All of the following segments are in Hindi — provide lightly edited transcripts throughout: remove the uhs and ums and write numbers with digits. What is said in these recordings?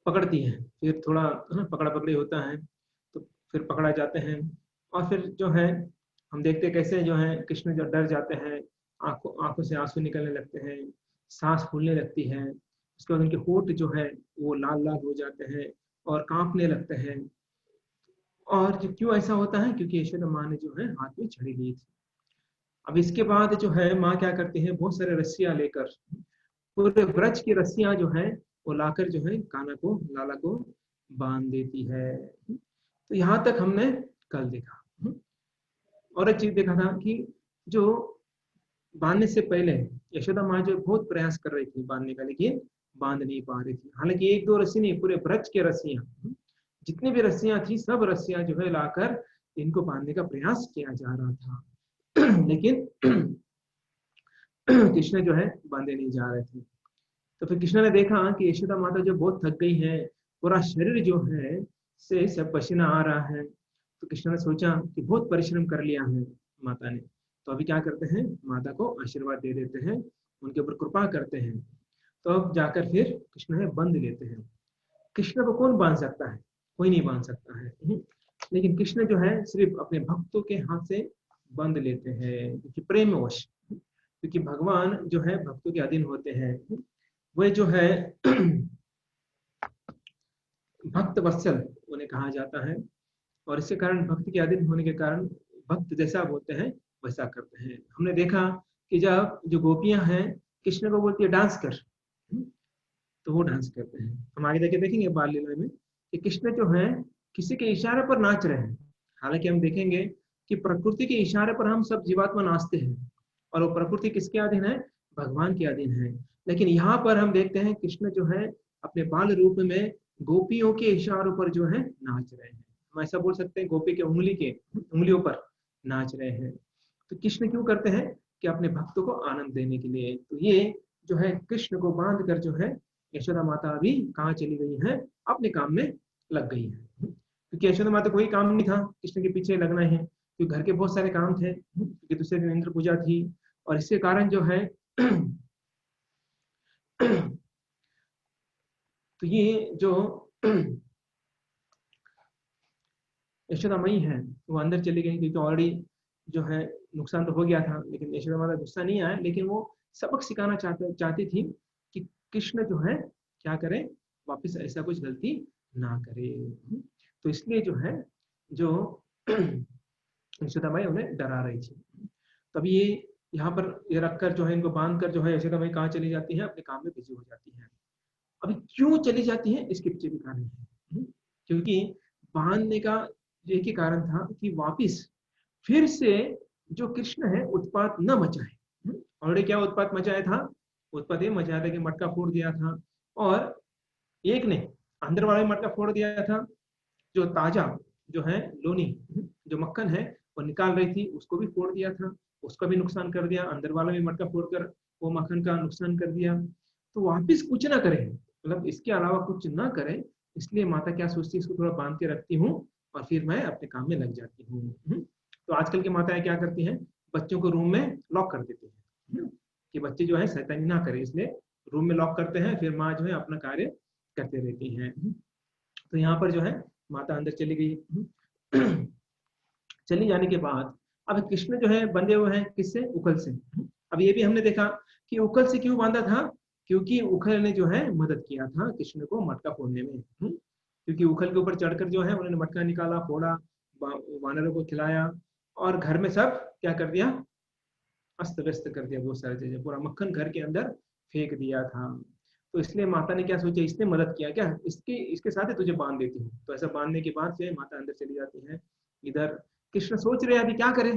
पकड़ती है, फिर थोड़ा पकड़ा पकड़ी होता है, तो फिर पकड़ा जाते हैं। और फिर जो है हम देखते हैं कैसे जो है कृष्ण जो डर जाते हैं, आंखों आंखों से आंसू निकलने लगते हैं, सांस फूलने लगती है, उसके बाद उनके होंठ जो है वो लाल लाल हो जाते हैं और कांपने लगते हैं। और जो क्यों ऐसा होता है, क्योंकि यशोदा माँ ने जो है हाथ में छड़ी ली थी। अब इसके बाद जो है माँ क्या करती है, बहुत सारे रस्सियां लेकर, पूरे ब्रज की रस्सियां जो है वो लाकर जो है काना को, लाला को बांध देती है। तो यहाँ तक हमने कल देखा। और एक चीज देखा था कि जो बांधने से पहले यशोदा माँ जो बहुत प्रयास कर रही थी बांधने का, लेकिन बांध नहीं पा रही थी। हालांकि एक दो रस्सी नहीं, पूरे ब्रज के रस्सियां, जितनी भी रस्सियां थी सब रस्सियां जो है लाकर इनको बांधने का प्रयास किया जा रहा था। लेकिन कृष्ण जो है बांधे नहीं जा रहे थे। तो फिर कृष्ण ने देखा कि यशोदा माता जो बहुत थक गई है, पूरा शरीर जो है से सब पसीना आ रहा है, तो कृष्ण ने सोचा कि बहुत परिश्रम कर लिया है माता ने, तो अभी क्या करते हैं, माता को आशीर्वाद दे देते हैं, उनके ऊपर कृपा करते हैं। तो अब जाकर फिर कृष्ण है बंद लेते हैं। कृष्ण को कौन बांध सकता है, कोई नहीं बांध सकता है। लेकिन कृष्ण जो है सिर्फ अपने भक्तों के हाथ से बंद लेते हैं, क्योंकि प्रेमवश, क्योंकि भगवान जो है भक्तों के अधीन होते हैं। वे जो है भक्त वत्सल उन्हें कहा जाता है। और इसके कारण भक्त के अधीन होने के कारण भक्त जैसा बोलते हैं वैसा करते हैं। हमने देखा कि जब जो गोपियां हैं कृष्ण को बोलती है डांस कर, तो वो डांस करते हैं। हम आगे जाके देखेंगे बाल लीला में कि कृष्ण जो है किसी के इशारे पर नाच रहे हैं। हालांकि हम देखेंगे कि प्रकृति के इशारे पर हम सब जीवात्मा नाचते हैं, और वो प्रकृति किसके अधीन है, भगवान के अधीन है। लेकिन यहाँ पर हम देखते हैं कृष्ण जो है अपने बाल रूप में गोपियों के इशारों पर जो है नाच रहे हैं। हम ऐसा बोल सकते हैं गोपी के उंगलियों पर नाच रहे हैं। तो कृष्ण क्यों करते हैं, कि अपने भक्तों को आनंद देने के लिए। तो ये जो है कृष्ण को बांध कर जो है यशोदा माता अभी कहाँ चली गई है, अपने काम में लग गई है। क्योंकि यशोदा माता कोई काम नहीं था कृष्ण के पीछे लगना है, क्योंकि घर के बहुत सारे काम थे, क्योंकि दूसरे दिन इंद्र पूजा थी। और इसके कारण जो है तो ये जो यशोदा मई है वो अंदर चली गई, क्योंकि ऑलरेडी जो है नुकसान तो हो गया था। लेकिन यशोदा माता गुस्सा नहीं आया, लेकिन वो सबक सिखाना चाहती थी कि कृष्ण जो है क्या करे, वापस ऐसा कुछ गलती ना करे। तो इसलिए जो है जो यशोदा माई उन्हें डरा रही थी। तभी ये यहाँ पर ये रखकर जो है इनको बांध कर जो है यशोदा माई कहाँ चली जाती है, अपने काम में बिजी हो जाती है। अभी क्यों चली जाती है, इसके पीछे भी कारण है। क्योंकि बांधने का एक ही कारण था कि वापिस फिर से जो कृष्ण है उत्पात न मचाए। ऑलरेडी क्या उत्पात मचाया था, उत्पात ये मचाया था कि मटका फोड़ दिया था, और एक ने अंदर वाला मटका फोड़ दिया था, जो ताजा जो है लोनी, जो मक्खन है वो निकाल रही थी उसको भी फोड़ दिया था, उसका भी नुकसान कर दिया, अंदर वाला भी मटका फोड़कर वो मक्खन का नुकसान कर दिया। तो वापिस कुछ ना करे, मतलब इसके अलावा कुछ ना करे, इसलिए माता क्या सोचती है, इसको थोड़ा बांध के रखती हूँ और फिर मैं अपने काम में लग जाती हूँ। तो आजकल की माताएं क्या करती हैं, बच्चों को रूम में लॉक कर देती हैं, कि बच्चे जो है शैतानी ना करे, इसलिए रूम में लॉक करते हैं, फिर माँ जो है अपना कार्य करते रहती हैं। तो यहाँ पर जो है माता अंदर चली गई। चली जाने के बाद अब कृष्ण जो है बंधे हुए हैं किससे, उखल से। अब ये भी हमने देखा कि उखल से क्यों बांधा था, क्योंकि उखल ने जो है मदद किया था कृष्ण को मटका फोड़ने में। क्योंकि उखल के ऊपर चढ़कर जो है उन्होंने मटका निकाला, फोड़ा, वानरों को खिलाया, और घर में सब क्या कर दिया, अस्त व्यस्त कर दिया, बहुत सारी चीजें, पूरा मक्खन घर के अंदर फेंक दिया था। तो इसलिए माता ने क्या सोचा, इसने मदद किया क्या, इसके इसके साथ ही तुझे बांध देती हूँ। तो ऐसा बांधने के बाद से माता अंदर चली जाती है। इधर कृष्ण सोच रहे हैं अभी क्या करें,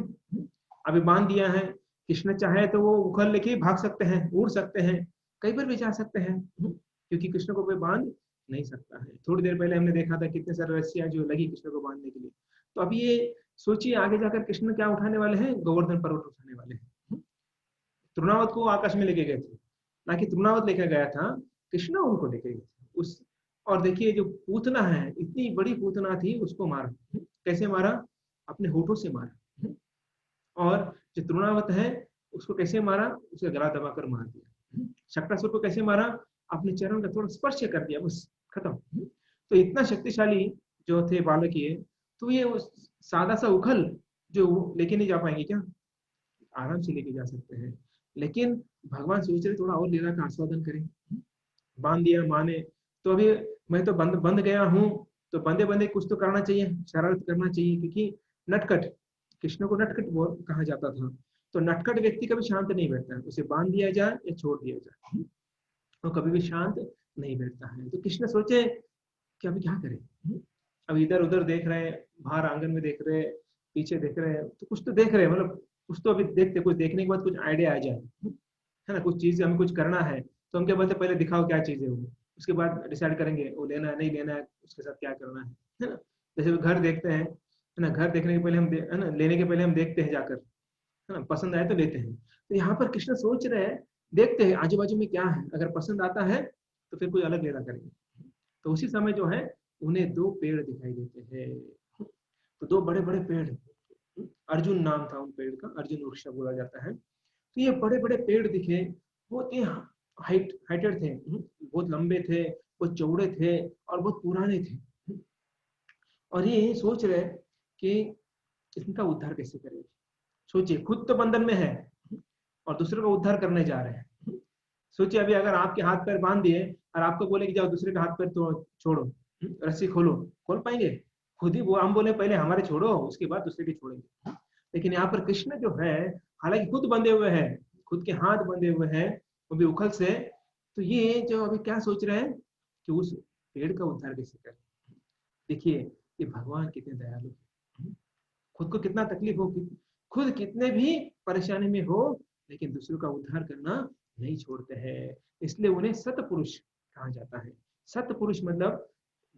अभी बांध दिया है, कृष्ण चाहे तो वो उखल लेके भाग सकते हैं, उड़ सकते हैं, कहीं पर भी जा सकते हैं, क्योंकि कृष्ण को कोई बांध नहीं सकता है। थोड़ी देर पहले हमने देखा था कितने सारे रस्सियां जो लगी कृष्ण को बांधने के लिए। तो अभी ये सोचिए आगे जाकर कृष्ण क्या उठाने वाले हैं, गोवर्धन पर्वत उठाने वाले हैं। तृणावत को आकाश में लेके गए थे, ना कि तृणावत लेकर गया था, कृष्ण उनको लेके गए थे उस। और देखिए जो पूतना है, इतनी बड़ी पूतना थी, उसको मारा। कैसे मारा, अपने होठों से मारा। और जो तृणावत है उसको कैसे मारा, उसे गला दबाकर मार दिया। शक्रासुर को कैसे मारा, अपने चरण का थोड़ा स्पर्श कर दिया बस, खत्म। तो इतना शक्तिशाली जो थे बालक ये, तो ये सादा सा उखल जो लेके नहीं जा पाएंगे क्या? आराम से लेके जा सकते हैं। लेकिन भगवान सोच रहे थोड़ा और लीला का आस्वादन करें, बांध दिया माने, तो अभी मैं तो बंद बंद गया हूँ, तो बंदे बंदे कुछ तो करना चाहिए, शरारत करना चाहिए, क्योंकि नटखट, कृष्ण को नटखट कहा जाता था। तो नटखट व्यक्ति कभी शांत नहीं बैठता है, उसे बांध दिया जाए या छोड़ दिया जाए, वो कभी भी शांत नहीं बैठता है। तो कृष्ण सोचे कि अभी क्या करें। अब इधर उधर देख रहे हैं, बाहर आंगन में देख रहे हैं, पीछे देख रहे हैं, तो कुछ तो देख रहे हैं, मतलब कुछ तो अभी देखते, कुछ देखने के बाद कुछ आइडिया आ जाए, है ना, कुछ चीज हमें कुछ करना है, तो हम क्या बोलते, पहले दिखाओ क्या चीज है वो, उसके बाद डिसाइड करेंगे वो लेना है नहीं लेना है, उसके साथ क्या करना है ना। जैसे वो घर देखते हैं, है ना, घर देखने के पहले हम है ना, लेने के पहले हम देखते हैं जाकर, है ना, पसंद आए तो लेते हैं। तो यहाँ पर कृष्ण सोच रहे हैं, देखते हैं आजू बाजू में क्या है, अगर पसंद आता है तो फिर कोई अलग लेना करेंगे। तो उसी समय जो है उन्हें दो पेड़ दिखाई देते हैं। तो दो बड़े बड़े पेड़, अर्जुन नाम था उन पेड़ का, अर्जुन वृक्ष बोला जाता है। तो ये बड़े बड़े पेड़ दिखे, बहुत ही हाइटेड थे, बहुत लंबे थे, बहुत चौड़े थे और बहुत पुराने थे। और ये सोच रहे कि इनका उद्धार कैसे करेंगे। सोचिए, खुद तो बंधन में है और दूसरे का उद्धार करने जा रहे हैं। सोचिए, अभी अगर आपके हाथ पैर बांध दिए और आपको बोले कि जाओ दूसरे का हाथ पैर तो छोड़ो, रस्सी खोलो, खोल पाएंगे? खुद ही वो हम बोले पहले हमारे छोड़ो, उसके बाद दूसरे के छोड़ेंगे। लेकिन यहाँ पर कृष्ण जो है, हालांकि खुद बंधे हुए हैं, खुद के हाथ बंधे हुए हैं, वो भी उखल से, तो ये जो अभी क्या सोच रहे हैं कि उस पेड़ का उद्धार कैसे करें। देखिए, ये भगवान कितने दयालु हैं, खुद को कितना तकलीफ हो, खुद कितने भी परेशानी में हो, लेकिन दूसरों का उद्धार करना नहीं छोड़ते हैं। इसलिए उन्हें सतपुरुष कहा जाता है। सतपुरुष मतलब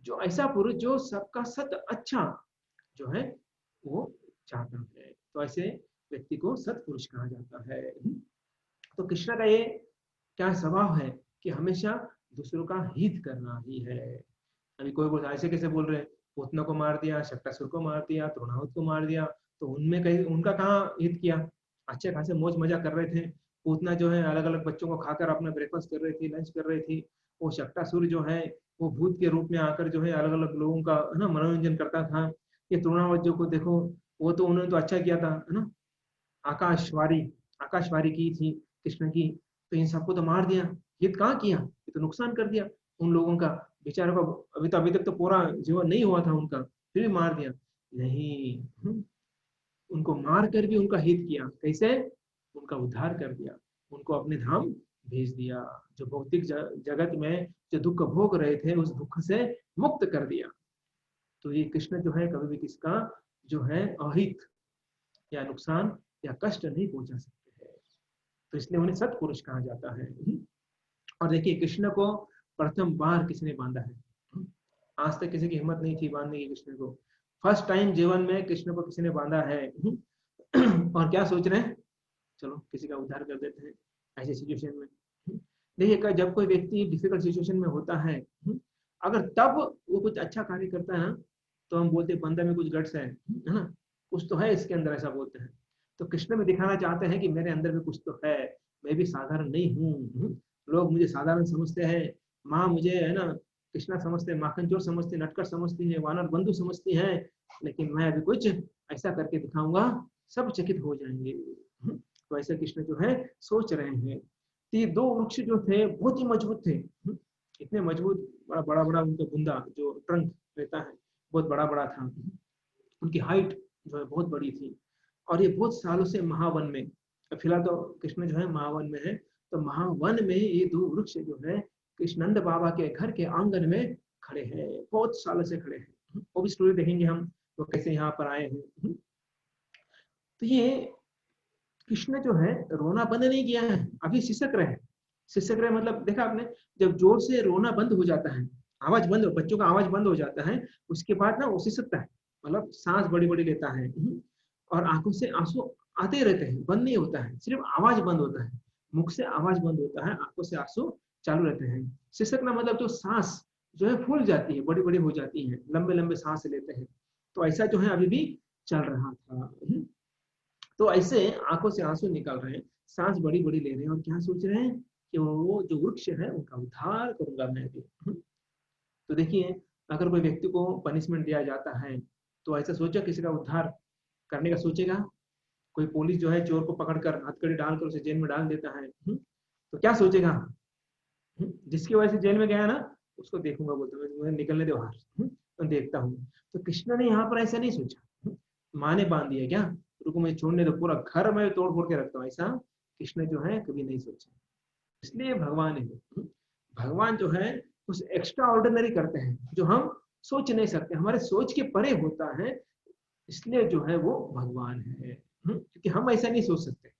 जो ऐसा पुरुष जो सबका सत अच्छा जो है वो चाहता है, तो ऐसे व्यक्ति को सतपुरुष कहा जाता है। तो कृष्ण का ये क्या स्वभाव है कि हमेशा दूसरों का हित करना ही है। अभी कोई बोल ऐसे कैसे बोल रहे हैं, पूतना को मार दिया, शक्टासुर को मार दिया, द्रोणावत को मार दिया, तो उनमें कहीं उनका कहाँ हित किया? अच्छे खासे मौज मजा कर रहे थे। पूतना जो है अलग अलग बच्चों को खाकर अपना ब्रेकफास्ट कर रही थी, लंच कर रही थी। वो शक्टासुर जो है वो भूत के रूप में आकर जो है अलग अलग लोगों का है ना मनोरंजन करता था। ये द्रोणावत जो को देखो, वो तो उन्होंने तो अच्छा किया था, है ना, आकाशवारी, आकाशवारी की थी कृष्ण की। तो इन सबको तो मार दिया, हित कहाँ किया, ये तो नुकसान कर दिया उन लोगों का, बेचारों का अभी तक तो पूरा जीवन नहीं हुआ था उनका, फिर भी मार दिया। नहीं, उनको मार कर भी उनका हित किया, कैसे? उनका उद्धार कर दिया, उनको अपने धाम भेज दिया, जो भौतिक जगत में जो दुख भोग रहे थे उस दुख से मुक्त कर दिया। तो ये कृष्ण जो है कभी भी किसका जो है अहित या नुकसान या कष्ट नहीं पहुंचा सकते हैं। तो इसलिए उन्हें सत्पुरुष कहा जाता है। और देखिए, कृष्ण को प्रथम बार किसने बांधा है? आज तक किसी की हिम्मत नहीं थी बांधने की कृष्ण को। फर्स्ट टाइम जीवन में कृष्ण को किसी ने बांधा है। और क्या सोच रहे हैं, चलो किसी का उद्धार कर देते हैं ऐसे सिचुएशन में। देखिए, जब कोई व्यक्ति डिफिकल्ट सिचुएशन में होता है, अगर तब वो कुछ अच्छा कार्य करता है ना, तो हम बोलते हैं बंदा में कुछ गट्स है ना, कुछ तो है इसके अंदर, ऐसा बोलते हैं। तो कृष्ण में दिखाना चाहते हैं कि मेरे अंदर भी कुछ तो है, मैं भी साधारण नहीं हूँ। लोग मुझे साधारण समझते हैं, माँ मुझे है ना कृष्णा समझते हैं, माखन चोर समझते हैं, नटकर समझती है, वानर बंधु समझती है, लेकिन मैं अभी कुछ ऐसा करके दिखाऊंगा, सब चकित हो जाएंगे। तो ऐसा कृष्ण जो है सोच रहे हैं। तो ये दो वृक्ष जो थे बहुत ही मजबूत थे, इतने मजबूत, बड़ा बड़ा बड़ा उनका बुंदा जो ट्रंक रहता है बहुत बड़ा बड़ा था, उनकी हाइट जो है बहुत बड़ी थी। और ये बहुत सालों से महावन में, फिलहाल तो कृष्ण जो है महावन में है, तो महावन में ये दो वृक्ष जो है कृष्णनंद बाबा के घर के आंगन में खड़े हैं, बहुत सालों से खड़े हैं। वो भी स्टोरी देखेंगे हम, वो कैसे यहाँ पर आए हैं। तो ये कृष्ण जो है रोना बंद नहीं किया है, अभी सिसक रहे हैं। सिसक रहे मतलब देखा आपने, जब जोर से रोना बंद हो जाता है, आवाज बंद, बच्चों का आवाज बंद हो जाता है, उसके बाद ना वो सिसकता है, मतलब सांस बड़ी बड़ी लेता है। और आंखों से आंसू आते रहते हैं, बंद नहीं होता है, सिर्फ आवाज बंद होता है, मुख से आवाज बंद होता है, आंखों से आंसू चालू रहते हैं। सिसकना मतलब जो सांस जो है फूल जाती है, बड़ी बड़ी हो जाती है, लंबे लंबे सांस लेते हैं। तो ऐसा जो है अभी भी चल रहा था। तो ऐसे आंखों से आंसू निकल रहे हैं, सांस बड़ी बड़ी ले रहे हैं, और क्या सोच रहे हैं कि वो जो वृक्ष है उनका उद्धार करूंगा मैं भी। तो देखिए, अगर कोई व्यक्ति को पनिशमेंट दिया जाता है तो ऐसा सोचा किसी का उद्धार करने का सोचेगा? कोई पुलिस जो है चोर को पकड़कर हथकड़ी डालकर उसे जेल में डाल देता है, तो क्या सोचेगा? जिसकी वजह से जेल में गया ना, उसको देखूंगा, बोलता हूँ मुझे निकलने दो बाहर, तो देखता हूँ। तो कृष्ण ने यहाँ पर ऐसा नहीं सोचा, माँ ने बांध दिया क्या, रुको मुझे छोड़ने दो, पूरा घर में तोड़ फोड़ के रखता हूँ, ऐसा कृष्ण जो है कभी नहीं सोचा। इसलिए भगवान है, भगवान जो है कुछ एक्स्ट्रा ऑर्डिनरी करते हैं जो हम सोच नहीं सकते, हमारे सोच के परे होता है, इसलिए जो है वो भगवान है। क्योंकि हम ऐसा नहीं सोच सकते,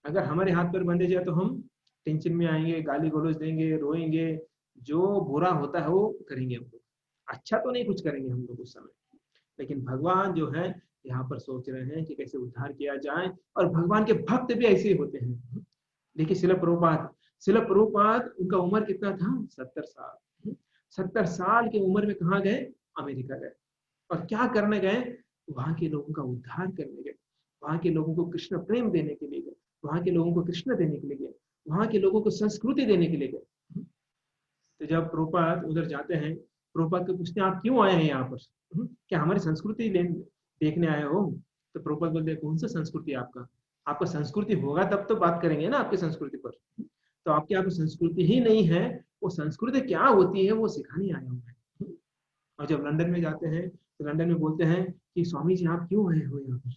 अगर हमारे हाथ पर बंधे जाए तो हम टेंशन में आएंगे, गाली गलौज देंगे, रोएंगे, जो बुरा होता है वो करेंगे हम लोग, अच्छा तो नहीं कुछ करेंगे हम लोग उस समय। लेकिन भगवान जो है यहाँ पर सोच रहे हैं कि कैसे उद्धार किया जाए, और भगवान के भक्त भी ऐसे ही होते हैं। देखिए शिला प्रभुपाद उनका उम्र कितना था, 70 साल। 70 साल की उम्र में कहाँ गए, अमेरिका गए, और क्या करने गए, वहां के लोगों का उद्धार करने गए, वहां के लोगों को कृष्ण प्रेम देने के लिए गए, वहां के लोगों को कृष्ण देने के लिए गए, वहां के लोगों को संस्कृति देने के लिए गए। तो जब प्रभुपाद उधर जाते हैं, प्रभुपाद को पूछते हैं आप क्यों आए हैं यहाँ पर, क्या हमारी संस्कृति देखने आए हो? तो प्रभुपाद बोलते हैं कौन सा संस्कृति आपका, आपका संस्कृति होगा तब तो बात करेंगे ना आपकी संस्कृति पर, तो आपके यहाँ पर संस्कृति ही नहीं है, वो संस्कृति क्या होती है वो सिखाने आया हूँ मैं। और जब लंदन में जाते हैं तो लंदन में बोलते हैं कि स्वामी जी आप क्यों आए हो यहाँ पर,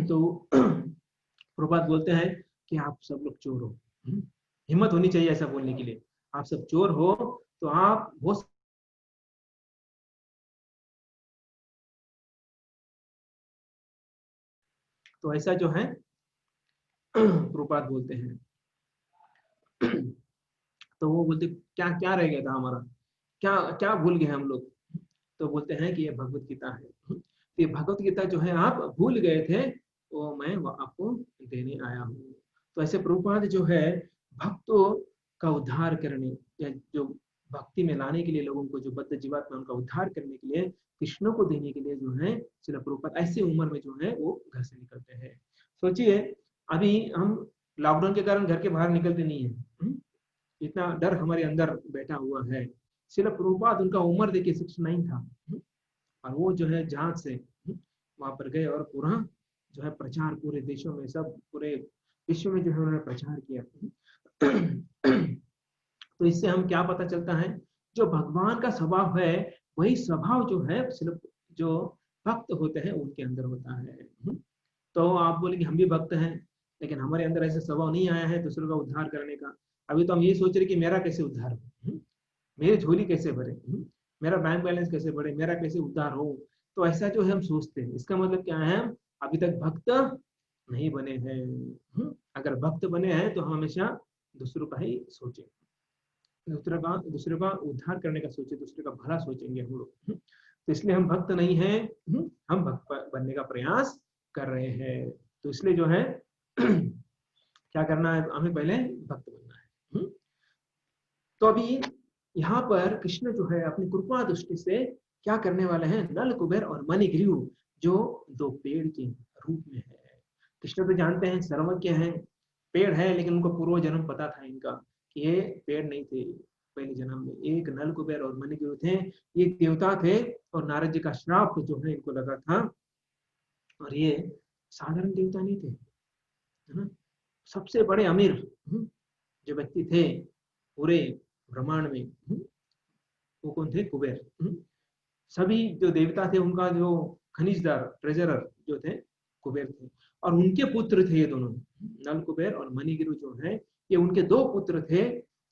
तो प्रभुपाद बोलते हैं कि आप सब लोग चोर हो, हिम्मत होनी चाहिए ऐसा बोलने के लिए, आप सब चोर हो, तो आप वो, तो ऐसा जो है प्रभुपाद बोलते हैं। तो वो बोलते क्या क्या रह गया था हमारा, क्या क्या भूल गए हम लोग, तो बोलते हैं कि ये भगवत गीता है, तो ये भगवत गीता जो है आप भूल गए थे, वो मैं आपको देने आया हूँ। तो ऐसे प्रभुपाद जो है भक्तों का उद्धार करने, या जो भक्ति में लाने के लिए लोगों को, जो बद्ध जीवात्मा उनका उद्धार करने के लिए, कृष्ण को देने के लिए जो है श्रील प्रभुपाद ऐसी उम्र में जो है वो घर से निकलते हैं। सोचिए अभी हम लॉकडाउन के कारण घर के बाहर निकलते नहीं है, इतना डर हमारे अंदर बैठा हुआ है। श्रील प्रभुपाद उनका उम्र देखिए 69 था, और वो जो है जहाज से वहां पर गए और पूरा जो है प्रचार पूरे देशों में, सब पूरे विश्व में जो है उन्होंने प्रचार किया। तो इससे हम क्या पता चलता है, जो भगवान का स्वभाव है वही स्वभाव जो है सिर्फ जो भक्त होते हैं उनके अंदर होता है। तो आप बोलेंगे हम भी भक्त हैं, लेकिन हमारे अंदर ऐसा स्वभाव नहीं आया है दूसरों का उद्धार करने का। अभी तो हम ये सोच रहे कि मेरा कैसे उद्धार हो, मेरी झोली कैसे भरे, मेरा बैंक बैलेंस कैसे बढ़े, मेरा कैसे उद्धार हो। तो ऐसा जो है हम सोचते हैं, इसका मतलब क्या है, अभी तक भक्त नहीं बने हैं। अगर भक्त बने हैं तो हम हमेशा दूसरों का ही सोचें, दूसरे का उद्धार करने का सोचे, दूसरे का भला सोचेंगे हम लोग। तो इसलिए हम भक्त नहीं हैं, हम भक्त बनने का प्रयास कर रहे हैं। तो इसलिए जो है क्या करना है, हमें पहले भक्त बनना है। तो अभी यहाँ पर कृष्ण जो है अपनी कृपा दृष्टि से क्या करने वाले हैं, नल कुबेर और मणिग्रीव जो दो पेड़ के रूप में है। कृष्ण तो जानते हैं सर्वज्ञ है, पेड़ है, लेकिन उनको पूर्व जन्म पता था इनका कि ये पेड़ नहीं थे, पहले जन्म में एक नल कुबेर और मणिग्रीव थे, ये देवता थे, और नारद जी का श्राप जो है इनको लगा था, और ये साधारण देवता नहीं थे, है ना, सबसे बड़े अमीर जो व्यक्ति थे पूरे ब्रह्मांड में, वो कौन थे, कुबेर। सभी जो देवता थे उनका जो खनिजदार ट्रेजरर जो थे कुबेर थे, और उनके पुत्र थे ये दोनों, नल कुबेर और मणिगिरु जो है, ये उनके दो पुत्र थे।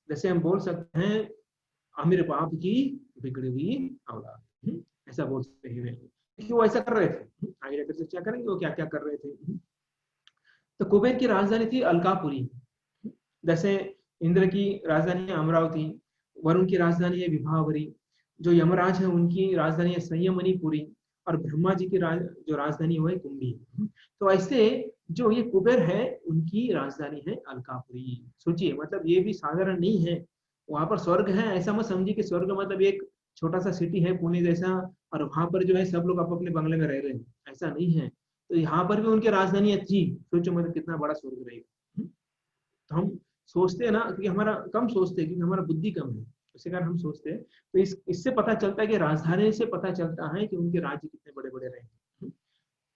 जैसे हम बोल सकते हैं आमिर बाप की बिगड़ी हुई औलाद, ऐसा बोल सकते हैं, क्योंकि वो ऐसा कर रहे थे। आगे जाकर चर्चा करेंगे वो क्या क्या कर रहे थे। तो कुबेर की राजधानी थी अलकापुरी, जैसे इंद्र की राजधानी है अमरावती, वरुण की राजधानी है विभावरी, जो यमराज है उनकी राजधानी है संयमनीपुरी, और ब्रह्मा जी की जो राजधानी है कुंभी। तो ऐसे जो ये कुबेर है उनकी राजधानी है अलकापुरी। सोचिए मतलब ये भी साधारण नहीं है, वहां पर स्वर्ग है, ऐसा मत समझिए कि स्वर्ग मतलब एक छोटा सा सिटी है पुणे जैसा, और वहां पर जो है सब लोग अपने बंगले में रह रहे हैं, ऐसा नहीं है। तो यहाँ पर भी उनकी राजधानी थी, सोचो मतलब कितना बड़ा स्वर्ग रहेगा। तो हम सोचते हैं ना, क्योंकि हमारा कम सोचते हैं, क्योंकि हमारा बुद्धि कम है, उसी कारण हम सोचते हैं। तो इससे पता चलता है कि राजधानी से पता चलता है कि उनके राज्य कितने बड़े बड़े रहे।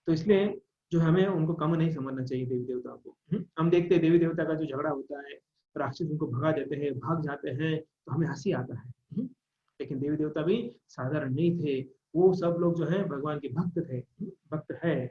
तो इसलिए जो हमें उनको कम नहीं समझना चाहिए देवी देवताओं को। हम देखते हैं देवी देवता का जो झगड़ा होता है, राक्षस उनको भगा देते हैं, भाग जाते हैं, तो हमें हंसी आता है। लेकिन देवी देवता भी साधारण नहीं थे, वो सब लोग जो है भगवान के भक्त थे, भक्त है।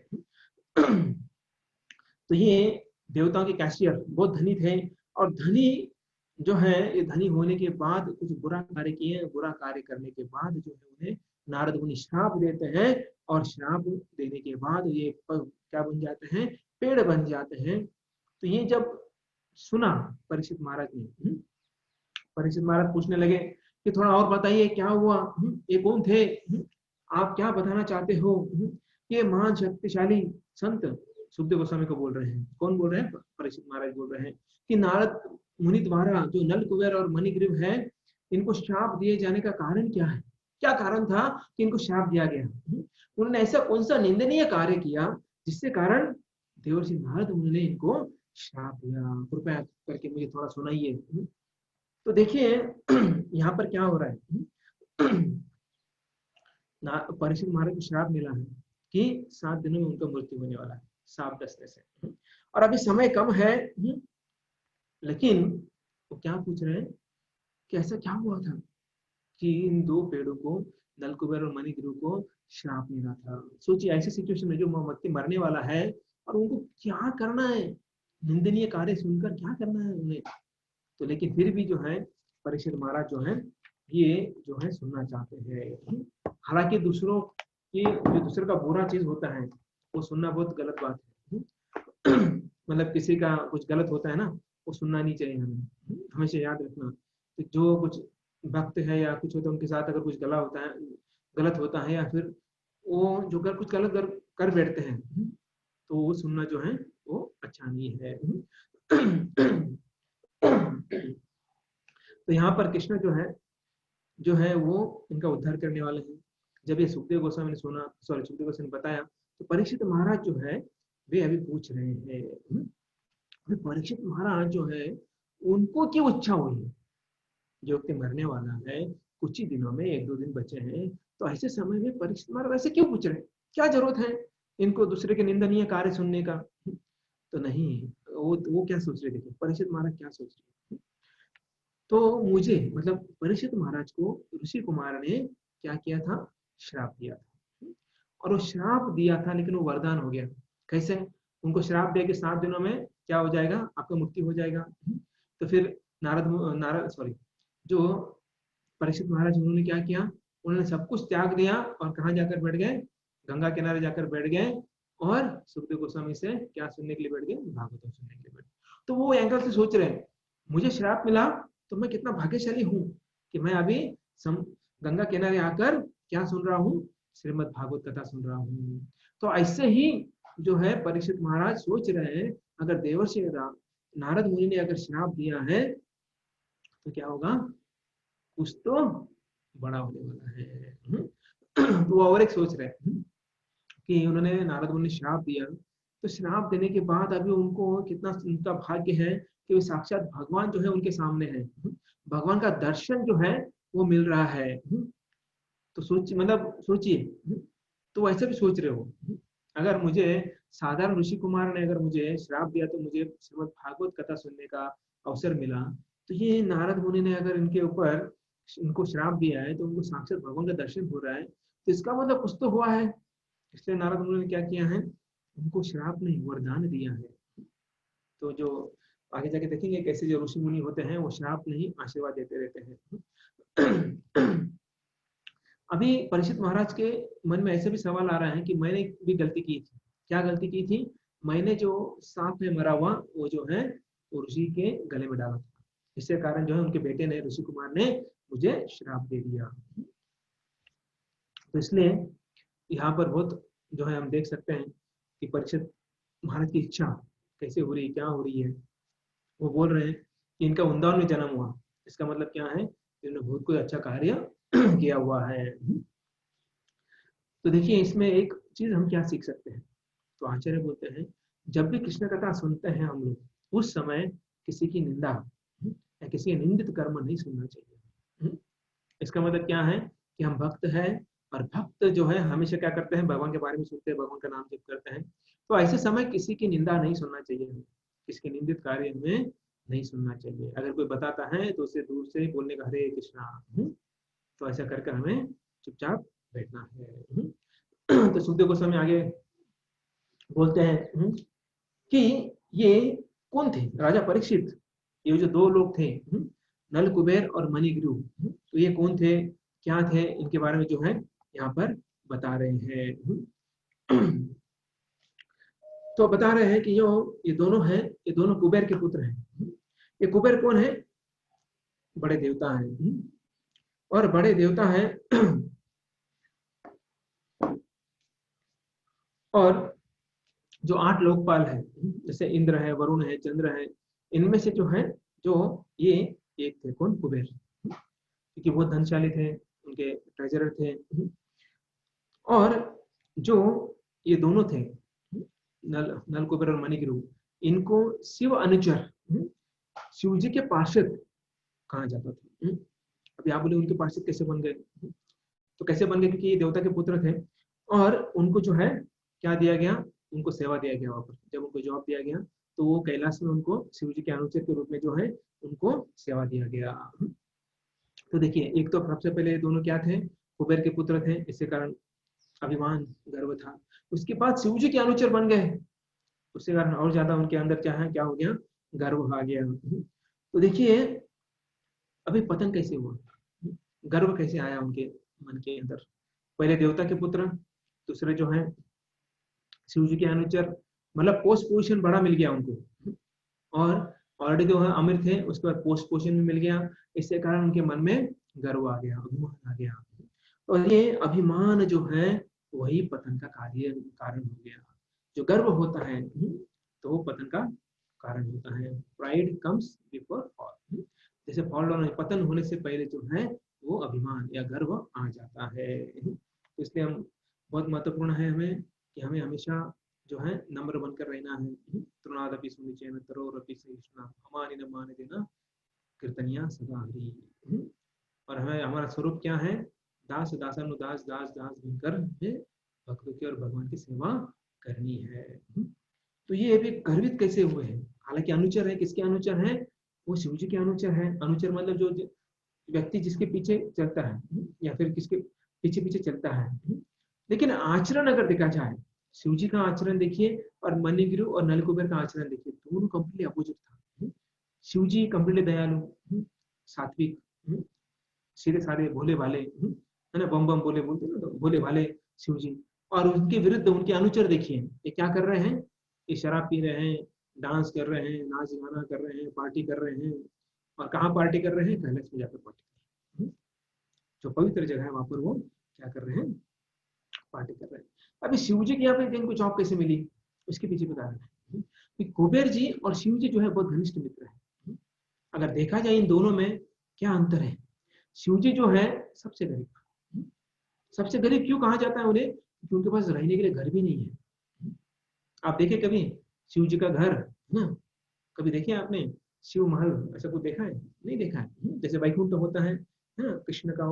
तो ये देवताओं के कैशियर बहुत धनी थे, और धनी जो है ये धनी होने के बाद कुछ बुरा कार्य किए, बुरा कार्य करने के बाद जो है उन्हें नारद मुनि श्राप देते हैं, और श्राप देने के बाद ये क्या बन जाते हैं, पेड़ बन जाते हैं। तो ये जब सुना परीक्षित महाराज ने, परीक्षित महाराज पूछने लगे कि थोड़ा और बताइए क्या हुआ, ये कौन थे, आप क्या बताना चाहते हो। ये महान शक्तिशाली संत सुखदेव गोस्वामी को बोल रहे हैं। कौन बोल रहे हैं, परीक्षित महाराज बोल रहे हैं कि नारद मुनि द्वारा जो नल कुबेर और मणिग्रीव है, इनको श्राप दिए जाने का कारण क्या है, क्या कारण था कि इनको श्राप दिया गया। उन्होंने ऐसा कौन सा निंदनीय कार्य किया जिससे कारण देवर्षि नारद मुनि ने इनको श्राप दिया, कृपया करके मुझे थोड़ा सुनाइए। तो देखिए यहाँ पर क्या हो रहा है, परीक्षित महाराज को श्राप मिला है कि 7 दिनों में उनका मृत्यु होने वाला है सांप डसने से, और अभी समय कम है। लेकिन वो क्या पूछ रहे हैं कि ऐसा क्या हुआ था कि इन 2 पेड़ों को, नलकुबेर और मणिग्रीव को श्राप मिला था। सोचिए ऐसी सिचुएशन में जो व्यक्ति मरने वाला है और उनको क्या करना है, निंदनीय कार्य सुनकर क्या करना है उन्हें। तो लेकिन फिर भी जो है परीक्षित महाराज जो है ये जो है सुनना चाहते हैं। हालांकि दूसरों की जो दूसरे का बुरा चीज होता है वो सुनना बहुत गलत बात है। मतलब किसी का कुछ गलत होता है ना, वो सुनना नहीं चाहिए हमें, हमेशा याद रखना। तो जो कुछ भक्त है या कुछ होता है उनके साथ अगर कुछ गलत होता है, या फिर वो जो कुछ गलत कर बैठते हैं, तो वो सुनना जो है वो अच्छा नहीं है। तो यहाँ पर कृष्ण जो है वो इनका उद्धार करने वाले हैं। जब ये सुखदेव गोस्वामी ने सुना, सुखदेव गोस्वामी ने बताया, तो परीक्षित महाराज जो है वे अभी पूछ रहे हैं, परीक्षित महाराज जो है उनको क्यों इच्छा हुई है, जो व्यक्ति मरने वाला है, कुछ ही दिनों में 1-2 दिन बचे हैं, तो ऐसे समय में परीक्षित महाराज ऐसे क्यों पूछ रहे हैं, क्या जरूरत है इनको दूसरे के निंदनीय कार्य सुनने का। तो नहीं, वो क्या सोच रहे थे, परीक्षित महाराज क्या सोच रहे। तो मुझे मतलब परीक्षित महाराज को ऋषि कुमार ने क्या किया था, श्राप दिया था, और वो श्राप दिया था लेकिन वो वरदान हो गया। कैसे, उनको श्राप दे के 7 दिनों में क्या हो जाएगा, आपका मुक्ति हो जाएगा। तो फिर नारद जो परीक्षित महाराज उन्होंने क्या किया, उन्होंने सब कुछ त्याग दिया और कहाँ जाकर बैठ गए, गंगा किनारे जाकर बैठ गए, और सुखदेव गोस्वामी से क्या सुनने के लिए बैठ गए, भागवतम सुनने के लिए बैठ गए। तो वो एंगल से सोच रहे हैं, मुझे श्राप मिला तो मैं कितना भाग्यशाली हूँ कि मैं अभी गंगा किनारे आकर क्या सुन रहा हूँ, श्रीमद् भागवत कथा सुन रहा हूँ। तो ऐसे ही जो है परीक्षित महाराज सोच रहे हैं, अगर देवर्षि नारद मुनि ने अगर श्राप दिया है तो क्या होगा, कुछ तो बड़ा होने वाला है। तो और एक सोच रहे हैं कि उन्होंने नारद मुनि ने श्राप दिया, तो श्राप देने के बाद अभी उनको कितना उनका भाग्य है कि वो साक्षात भगवान जो है उनके सामने है, भगवान का दर्शन जो है वो मिल रहा है। तो सोचिए, तो ऐसे भी सोच रहे हो, अगर मुझे साधारण ऋषि कुमार ने अगर मुझे श्राप दिया तो मुझे श्रीमद् भागवत कथा सुनने का अवसर मिला, तो ये नारद मुनि ने अगर इनके ऊपर इनको श्राप दिया है तो उनको साक्षात भगवान का दर्शन हो रहा है, तो इसका मतलब कुछ तो हुआ है। इसलिए नारद मुनि ने क्या किया है, उनको श्राप नहीं वरदान दिया है। तो जो आगे जाके देखेंगे कैसे जो ऋषि मुनि होते हैं वो श्राप नहीं आशीर्वाद देते रहते हैं। अभी परीक्षित महाराज के मन में ऐसे भी सवाल आ रहा है कि मैंने भी गलती की थी। क्या गलती की थी, मैंने जो सांप में मरा हुआ वो जो है वो ऋषि के गले में डाला था, इसके कारण जो है उनके बेटे ने, ऋषि कुमार ने मुझे श्राप दे दिया। तो इसलिए यहाँ पर बहुत जो है हम देख सकते हैं कि परीक्षित महाराज की इच्छा कैसे हो रही, क्या हो रही है। वो बोल रहे हैं कि इनका वृंदावन में जन्म हुआ, इसका मतलब क्या है, इन्होंने बहुत कोई अच्छा कार्य किया हुआ है। तो देखिए इसमें एक चीज हम क्या सीख सकते हैं, तो आचार्य बोलते हैं जब भी कृष्ण कथा सुनते हैं हम लोग, उस समय किसी की निंदा या किसी के निंदित कर्म नहीं सुनना चाहिए। इसका मतलब क्या है कि हम भक्त हैं, और भक्त जो है हमेशा क्या करते हैं, भगवान के बारे में सुनते हैं, भगवान का नाम जप करते हैं। तो ऐसे समय किसी की निंदा नहीं सुनना चाहिए हमें, किसी के निंदित कार्य हमें नहीं सुनना चाहिए। अगर कोई बताता है तो उसे दूर से बोलने का हरे कृष्णा, तो ऐसा करके हमें चुपचाप बैठना है। तो सुखदेव गोस्वामी आगे बोलते हैं कि ये कौन थे, राजा परीक्षित, ये जो दो लोग थे, नल कुबेर और मणिग्रीव, तो ये कौन थे, क्या थे, इनके बारे में जो है यहाँ पर बता रहे हैं। तो बता रहे हैं कि जो ये दोनों हैं, ये दोनों कुबेर के पुत्र हैं। ये कुबेर कौन है, बड़े देवता हैं, और बड़े देवता हैं और जो 8 लोकपाल है, जैसे इंद्र है, वरुण है, चंद्र है, इनमें से जो है, जो ये एक थे कौन, कुबेर, क्योंकि वो धनशाली थे, उनके ट्रेजरर थे। और जो ये दोनों थे, नल कुबेर और मणिग्रीव, इनको शिव अनुचर, शिव जी के पार्षद कहा जाता था। अभी आप बोले उनके पार्षद कैसे बन गए, तो कैसे बन गए, क्योंकि ये देवता के पुत्र थे, और उनको जो है क्या दिया गया, उनको सेवा दिया गया। वहां पर जब उनको जॉब दिया गया, तो वो कैलाश में उनको शिव जी के अनुचर के रूप में जो है उनको सेवा दिया गया। तो देखिए, एक तो सबसे पहले दोनों क्या थे, कुबेर के पुत्र थे, इसके कारण अभिमान, गर्व था। उसके बाद शिव जी के अनुचर बन गए, उसके कारण और ज्यादा उनके अंदर चाहे क्या हो गया, गर्व आ गया। तो देखिए, अभी पतन कैसे हुआ, गर्व कैसे आया उनके मन के अंदर। पहले देवता के पुत्र, दूसरे जो है शिव जी के अनुचर, मतलब पोस्ट पोजिशन बड़ा मिल गया उनको, और ऑलरेडी जो है अमीर थे, उसके बाद पोस्ट पोजिशन भी मिल गया। इसके कारण उनके मन में गर्व आ गया, अभिमान आ गया, और ये अभिमान जो है वही पतन का कारण हो गया। जो गर्व होता है तो वो पतन का कारण होता है। प्राइड कम्स बिफोर फॉल, जैसे फॉल डाउन, पतन होने से पहले जो है वो अभिमान या गर्व आ जाता है। तो इसलिए हम, बहुत महत्वपूर्ण है हमें कि हमें हमेशा जो है नम्र बनकर रहना है। तृणादपि सुनिचैन तरोरपि सहिष्णुना हमानि न मान देना कीर्तनिया सदा हरि। और हमें, हमारा स्वरूप क्या है, दास दासानुदास दास दास बनकर हमें भक्तों की और भगवान की सेवा करनी है। तो ये भी गर्वित कैसे हुए हैं, हालांकि अनुचर है, किसके अनुचर है, वो शिव जी के अनुचर है। अनुचर मतलब जो व्यक्ति जिसके पीछे चलता है, या फिर किसके पीछे पीछे चलता है। लेकिन आचरण अगर देखा जाए, शिव जी का आचरण देखिए और मणिग्रीव और नलकुबेर का आचरण देखिए, दोनों कंप्लीटली अपोजिट था। शिव जी कंप्लीटली दयालु, सात्विक, सीधे साधे भोले भाले, है ना, बम बम बोले बोलते ना, तो भोले भाले शिव जी। और उनके विरुद्ध उनके अनुचर देखिए, ये क्या कर रहे हैं, ये शराब पी रहे हैं, डांस कर रहे हैं, नाच गाना कर रहे हैं, पार्टी कर रहे हैं। और कहाँ पार्टी कर रहे हैं, कैलाश में जाकर पार्टी कर रहे हैं। जो पवित्र जगह है वहां पर वो क्या कर रहे हैं, पार्टी कर रहे हैं। अभी शिव जी के यहाँ पे इनको जॉब कैसे मिली, उसके पीछे बता रहे हैं। कुबेर जी और शिव जी जो है बहुत घनिष्ठ मित्र है। अगर देखा जाए इन दोनों में क्या अंतर है, शिव जी जो है सबसे गरीब, सबसे गरीब क्यों कहा जाता है उन्हें, क्योंकि उनके पास रहने के लिए घर भी नहीं है। आप देखे कभी शिव जी का घर ना, कभी देखे आपने शिव महल, ऐसा कुछ देखा है, नहीं देखा है। जैसे वैकुंठ होता है ना, कृष्ण का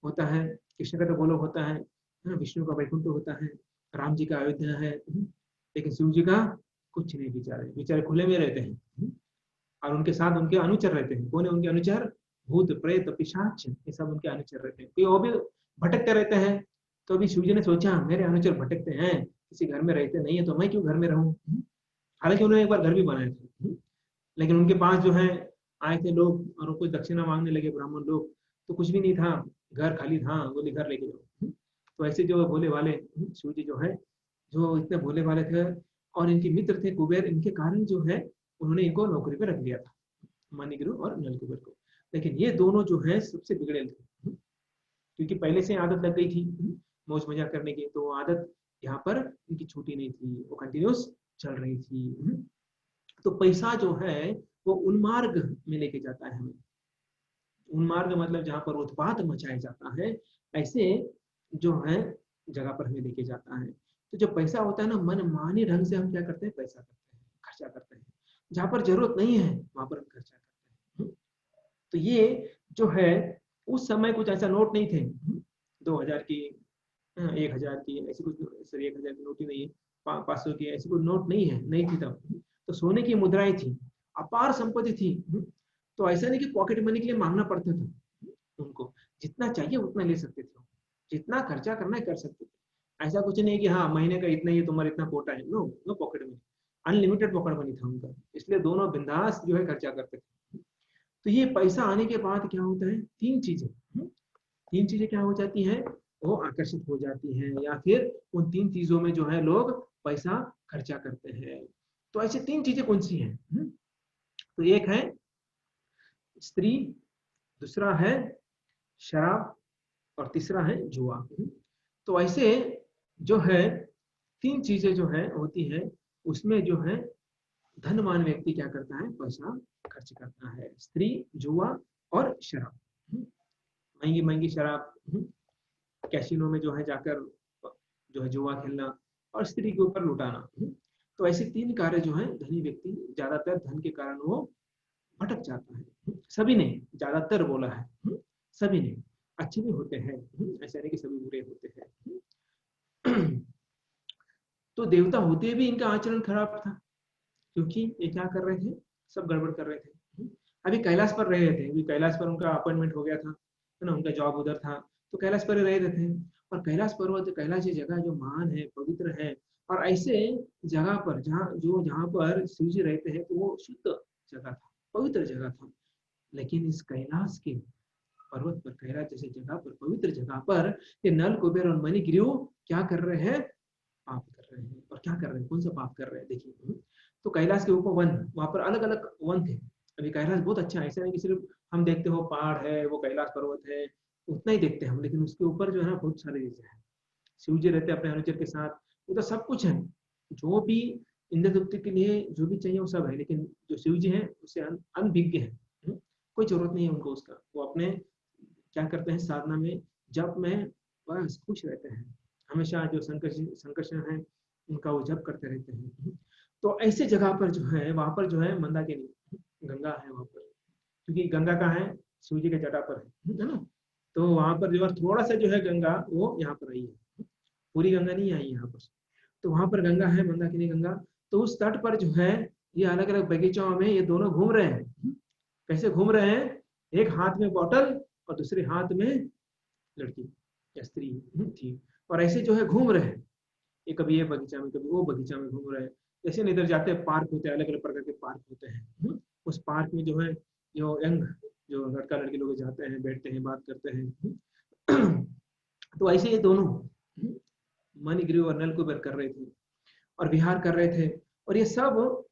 होता है, कृष्ण का तो गोलोक होता है ना, विष्णु का वैकुंठ होता है, राम जी का अयोध्या है, लेकिन शिव जी का कुछ नहीं, बेचारे बेचारे खुले में रहते हैं। और उनके साथ उनके अनुचर रहते हैं। कौन है उनके अनुचर, भूत प्रेत पिशाच, ये सब उनके अनुचर रहते हैं। कोई वो भी भटकते रहते हैं, तो अभी शिव जी ने सोचा मेरे अनुचर भटकते हैं, किसी घर में रहते नहीं है, तो मैं क्यों घर में रहूं। हालांकि उन्होंने एक बार घर भी बनाए थे, लेकिन उनके पास जो है आए थे लोग और कुछ दक्षिणा मांगने लगे ब्राह्मण लोग, तो कुछ भी नहीं था, घर खाली था, बोले घर लेके जाओ। तो ऐसे जो भोले वाले शिव जी जो है, जो इतने भोले वाले थे, और इनके मित्र थे कुबेर, इनके कारण जो है उन्होंने इनको नौकरी पे रख दिया था, मणिग्रीव और नलकुबेर को। लेकिन ये दोनों जो है सबसे बिगड़े थे, क्योंकि पहले से आदत लग गई थी मौज मजा करने की, तो आदत यहाँ पर इनकी छूटी नहीं थी, वो कंटिन्यूस चल रही थी। तो पैसा जो है वो उन्मार्ग में लेके जाता है हमें। उन्मार्ग मतलब जहाँ पर उत्पात मचाया जाता है, ऐसे जो है जगह पर हमें लेके जाता है। तो जो पैसा होता है ना, मनमानी ढंग से हम क्या करते हैं, पैसा करते हैं, खर्चा करते हैं। जहाँ पर जरूरत नहीं है वहां पर हम खर्चा करते हैं। तो ये जो है उस समय कुछ ऐसा नोट नहीं थे 2000 की, 1000 की, ऐसी कुछ, सॉरी 1000 की नोट ही नहीं है, 500 की ऐसी कोई नोट नहीं है, नहीं थी तब। तो सोने की मुद्राएं थी, अपार संपत्ति थी। तो ऐसा नहीं कि पॉकेट मनी के लिए मांगना पड़ता था उनको, जितना चाहिए उतना ले सकते थे, जितना खर्चा करना है कर सकते थे। ऐसा कुछ नहीं है कि हाँ महीने का इतना ही तुम्हारा इतना कोटा है, no no pocket money, unlimited pocket money था उनका, इसलिए दोनों बिंदास जो है खर्चा करते थे। तो ये पैसा आने के बाद क्या होता है, तीन चीजें क्या हो जाती हैं, वो आकर्षित हो जाती हैं, या फिर उन तीन चीजों में जो है लोग पैसा खर्चा करते हैं। तो ऐसी तीन चीजें कौन सी हैं? तो एक है स्त्री, दूसरा है शराब, और तीसरा है जुआ। तो ऐसे जो है तीन चीजें जो है होती है, उसमें जो है धनवान व्यक्ति क्या करता है, पैसा खर्च करता है। स्त्री, जुआ और शराब, महंगी महंगी शराब, कैसीनो में जो है जाकर जो है जुआ खेलना, और स्त्री के ऊपर लुटाना। तो ऐसे तीन कार्य जो है धनी व्यक्ति ज्यादातर धन के कारण वो भटक जाता है। सभी ने, ज्यादातर बोला है, सभी ने, अच्छे भी होते हैं, ऐसा नहीं कि सभी बुरे होते हैं। तो देवता होते भी इनका आचरण खराब था, क्योंकि ये क्या कर रहे थे, सब गड़बड़ कर रहे थे। अभी कैलाश पर रह रहे थे, अभी कैलाश पर उनका अपॉइंटमेंट हो गया था, है ना, उनका जॉब उधर था, तो कैलाश पर रह रहे थे। और कैलाश पर्वत, कैलाश जगह जो महान है, पवित्र है, और ऐसे जगह पर जहाँ पर शिव जी रहते हैं, तो वो शुद्ध जगह था, पवित्र जगह था। लेकिन इस कैलाश के पर्वत पर, कैलाश जैसे जगह पर, पवित्र जगह पर, ये नल, कुबेर और मणिग्रीव क्या कर रहे हैं, पाप कर रहे हैं। और क्या कर रहे हैं, कौन सा पाप कर रहे हैं, देखिए। तो कैलाश के ऊपर वन, वहां पर अलग अलग वन थे। अभी कैलाश बहुत अच्छा है, ऐसा नहीं कि सिर्फ हम देखते हो पहाड़ है, वो कैलाश पर्वत है, उतना ही देखते हैं हम, लेकिन उसके ऊपर जो है ना बहुत सारे चीजें हैं। शिव जी रहते हैं अपने अनुचर के साथ, वो तो सब कुछ है, जो भी इंद्रदुप्ति के लिए जो भी चाहिए वो सब है। लेकिन जो शिव जी है उससे अनभिज्ञ है, कोई जरूरत नहीं है उनको उसका, वो अपने क्या करते हैं, साधना में, जप में बस खुश रहते हैं। हमेशा जो संकर्षण है उनका वो जप करते रहते हैं। तो ऐसे जगह पर जो है, वहां पर जो है मंदाकिनी, गंगा है वहां पर, क्योंकि गंगा का है शिव जी के जटा पर है ना। तो वहां पर जो है थोड़ा सा जो है गंगा वो यहाँ पर आई है, पूरी गंगा नहीं आई यहाँ पर। तो वहां पर गंगा है, मंदाकिनी गंगा। तो उस तट पर जो है ये अलग अलग बगीचों में ये दोनों घूम रहे हैं। कैसे घूम रहे हैं, एक हाथ में बॉटल और दूसरे हाथ में लड़की या स्त्री थी, और ऐसे जो है घूम रहे हैं, ये कभी ये बगीचा में, कभी वो बगीचा में घूम रहे हैं। जैसे इधर जाते हैं, पार्क होते हैं, अलग अलग प्रकार के पार्क होते हैं। उस पार्क में जो है जो यंग, जो लड़का लड़की लोग जाते हैं, बैठते हैं, बात करते हैं। तो ऐसे ये दोनों मणिग्रीव और नलकुबर कर रहे थे, और विहार कर रहे थे। और ये सब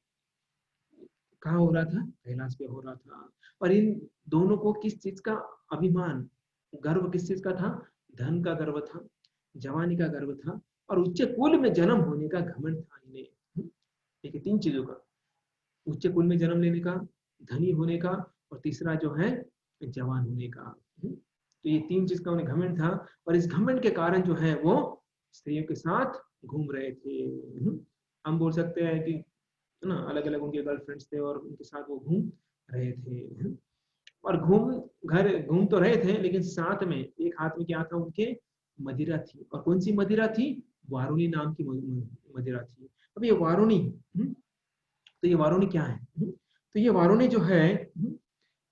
कहाँ हो रहा था, कैलाश पे हो रहा था। और इन दोनों को किस चीज का अभिमान, गर्व किस चीज का था, धन का गर्व था, जवानी का गर्व था, और उच्च कुल में जन्म होने का घमंड था इन्हें। देखिए तीन चीजों का, उच्च कुल में जन्म लेने का, धनी होने का, और तीसरा जो है जवान होने का। तो ये तीन चीज का उन्हें घमंड था, और इस घमंड के कारण जो है वो स्त्रियों के साथ घूम रहे थे। हम बोल सकते हैं कि, है ना, अलग अलग उनके गर्लफ्रेंड्स थे और उनके साथ वो घूम रहे थे। और घूम तो रहे थे, लेकिन साथ में एक हाथ में क्या था उनके, मदिरा थी। और कौन सी मदिरा थी, वारुणी नाम की मदिरा थी। अब ये वारुणी, तो ये वारुणी क्या है, तो ये वारुणी जो है,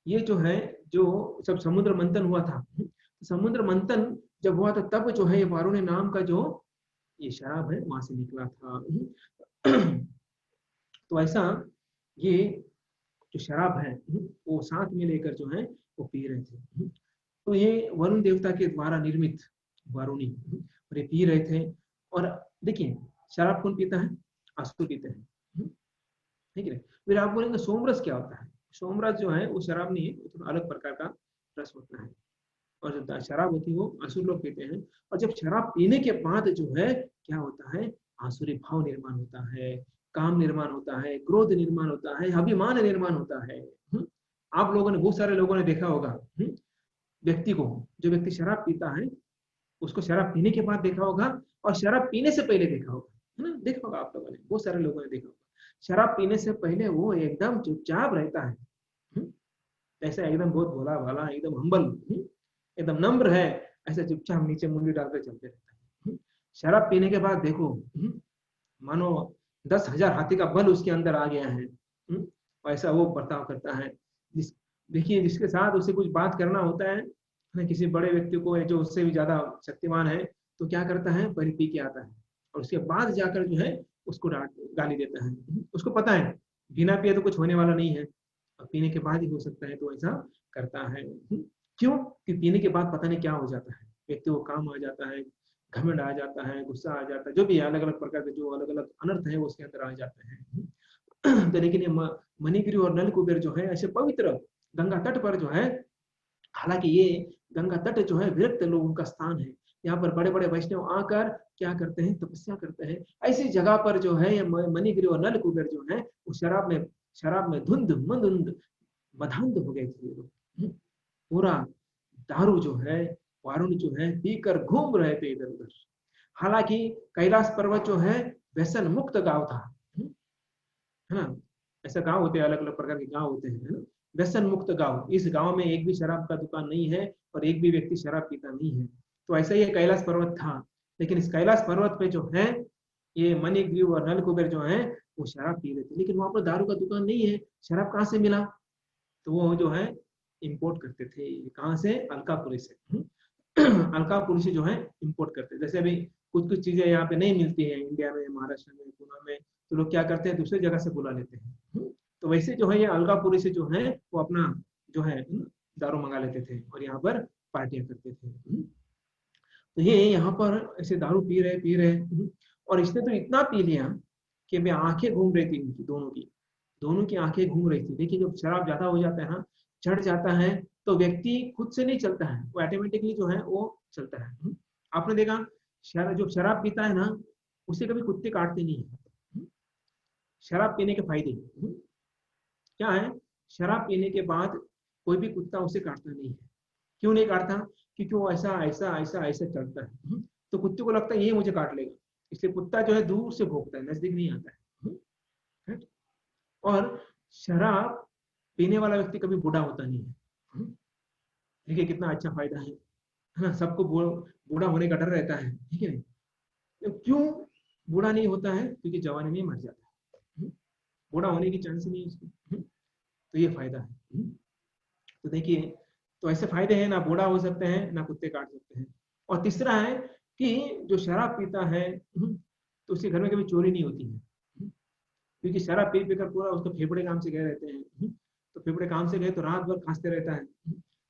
ये जो है, जो सब समुद्र मंथन हुआ था, समुद्र मंथन जब हुआ था तब जो है ये वारुणी नाम का जो ये शराब है वहां से निकला था। तो ऐसा ये जो शराब है वो साथ में लेकर जो है वो पी रहे थे। तो ये वरुण देवता के द्वारा निर्मित वारुणी, और ये पी रहे थे। और देखिए शराब कौन पीता है, असुर पीते हैं, ठीक है। फिर आप बोलेंगे सोमरस क्या होता है, सोमरस जो है वो शराब नहीं है, वो थोड़ा अलग प्रकार का रस होता है। और जो शराब होती है वो असुर लोग पीते हैं। और जब शराब पीने के बाद जो है क्या होता है, आसुरी भाव निर्माण होता है, काम निर्माण होता है, क्रोध निर्माण होता है, अभिमान निर्माण होता है। आप लोगों ने, बहुत सारे लोगों ने देखा होगा व्यक्ति को, जो व्यक्ति शराब पीता है उसको शराब पीने के बाद देखा होगा, और शराब पीने से पहले देखा होगा, है ना, देखा होगा आप लोगों ने, बहुत सारे लोगों ने देखा होगा। शराब पीने से पहले वो एकदम चुपचाप रहता है, ऐसा एकदम बहुत भोला भाला, एकदम हम्बल, एकदम नम्र है, ऐसा चुपचाप नीचे मुंडी डालकर चलते रहता है। शराब पीने के बाद देखो, मानो 10,000 हाथी का बल उसके अंदर आ गया है, ऐसा वो बर्ताव करता है। देखिए, जिसके साथ उसे कुछ बात करना होता है ना, किसी बड़े व्यक्ति को जो उससे भी ज्यादा शक्तिमान है, तो क्या करता है, पहले पी के आता है और उसके बाद जाकर जो है उसको गाली देता है। उसको पता है बिना पिए तो कुछ होने वाला नहीं है, और पीने के बाद ही हो सकता है, तो ऐसा करता है। क्यों? कि पीने के बाद पता नहीं क्या हो जाता है, व्यक्ति को काम आ जाता है, घमंड आ जाता है, गुस्सा आ जाता है, जो भी अलग अलग प्रकार के जो अलग अलग अनर्थ है वो उसके अंदर आ जाते हैं। तो लेकिन ये मणिगिरी और नलकुबेर जो है ऐसे पवित्र गंगा तट पर जो है, हालांकि ये गंगा तट जो है विरक्त लोगों का स्थान है, यहाँ पर बड़े बड़े वैष्णव आकर क्या करते हैं, तपस्या करते हैं। ऐसी जगह पर जो है ये मणिगिरी और नलकुबेर जो है वो शराब में धुंध मंद मधांध हो गए थे लोग। पूरा दारू जो है, वारुण जो है पीकर घूम रहे थे इधर उधर। हालांकि कैलाश पर्वत जो है व्यसन मुक्त गांव था, है ना। ऐसा गांव होते हैं, अलग अलग प्रकार के गांव होते हैं, है ना। व्यसन मुक्त गांव, इस गांव में एक भी शराब का दुकान नहीं है और एक भी व्यक्ति शराब पीता नहीं है। तो ऐसा ही कैलाश पर्वत था। लेकिन इस कैलाश पर्वत पे जो है ये मणिग्रीव और नलकुबेर जो है वो शराब पी रहे थे, लेकिन वहां पर दारू का दुकान नहीं है, शराब कहाँ से मिला? तो वो जो है इंपोर्ट करते थे। कहाँ से? अलकापुरी से। अलकापुरी से जो है इंपोर्ट करते, जैसे अभी कुछ कुछ चीजें यहाँ पे नहीं मिलती है इंडिया में, महाराष्ट्र में, पुणे में, तो लोग क्या करते हैं, दूसरी जगह से बुला लेते हैं। तो वैसे जो है ये अलकापुरी से जो है वो अपना जो है दारू मंगा लेते थे और यहाँ पर पार्टियां करते थे। तो ये यहाँ पर ऐसे दारू पी रहे, और इसने तो इतना पी लिया कि मैं आंखें घूम रही थी इनकी, दोनों की आंखें घूम रही थी। देखिए जब शराब ज्यादा हो जाता है ना, चढ़ जाता है, तो व्यक्ति खुद से नहीं चलता है, वो ऑटोमेटिकली जो है वो चलता है। आपने देखा जो शराब पीता है ना, उसे कभी कुत्ते काटते नहीं है। शराब पीने के फायदे क्या है? शराब पीने के बाद कोई भी कुत्ता उसे काटता नहीं है। क्यों नहीं काटता? क्योंकि वो ऐसा ऐसा ऐसा ऐसा चलता है, तो कुत्ते को लगता है ये मुझे काट लेगा, इसलिए कुत्ता जो है दूर से भौंकता है, नजदीक नहीं आता है। और शराब पीने वाला व्यक्ति कभी बूढ़ा होता नहीं है। देखिए कितना अच्छा फायदा है ना। सबको बूढ़ा होने का डर रहता है, ठीक है। तो क्यों बूढ़ा नहीं होता है? क्योंकि जवानी में मर जाता है, बूढ़ा होने की चांस नहीं है उसको। तो ये फायदा है। तो देखिए, तो ऐसे फायदे हैं, ना बूढ़ा हो सकते हैं ना कुत्ते काट सकते हैं। और तीसरा है कि जो शराब पीता है तो उसके घर में कभी चोरी नहीं होती है, क्योंकि शराब पी पीकर पूरा उसके फेफड़े काम से गए रहते हैं। तो फेफड़े काम से गए तो रात भर खांसते रहता है।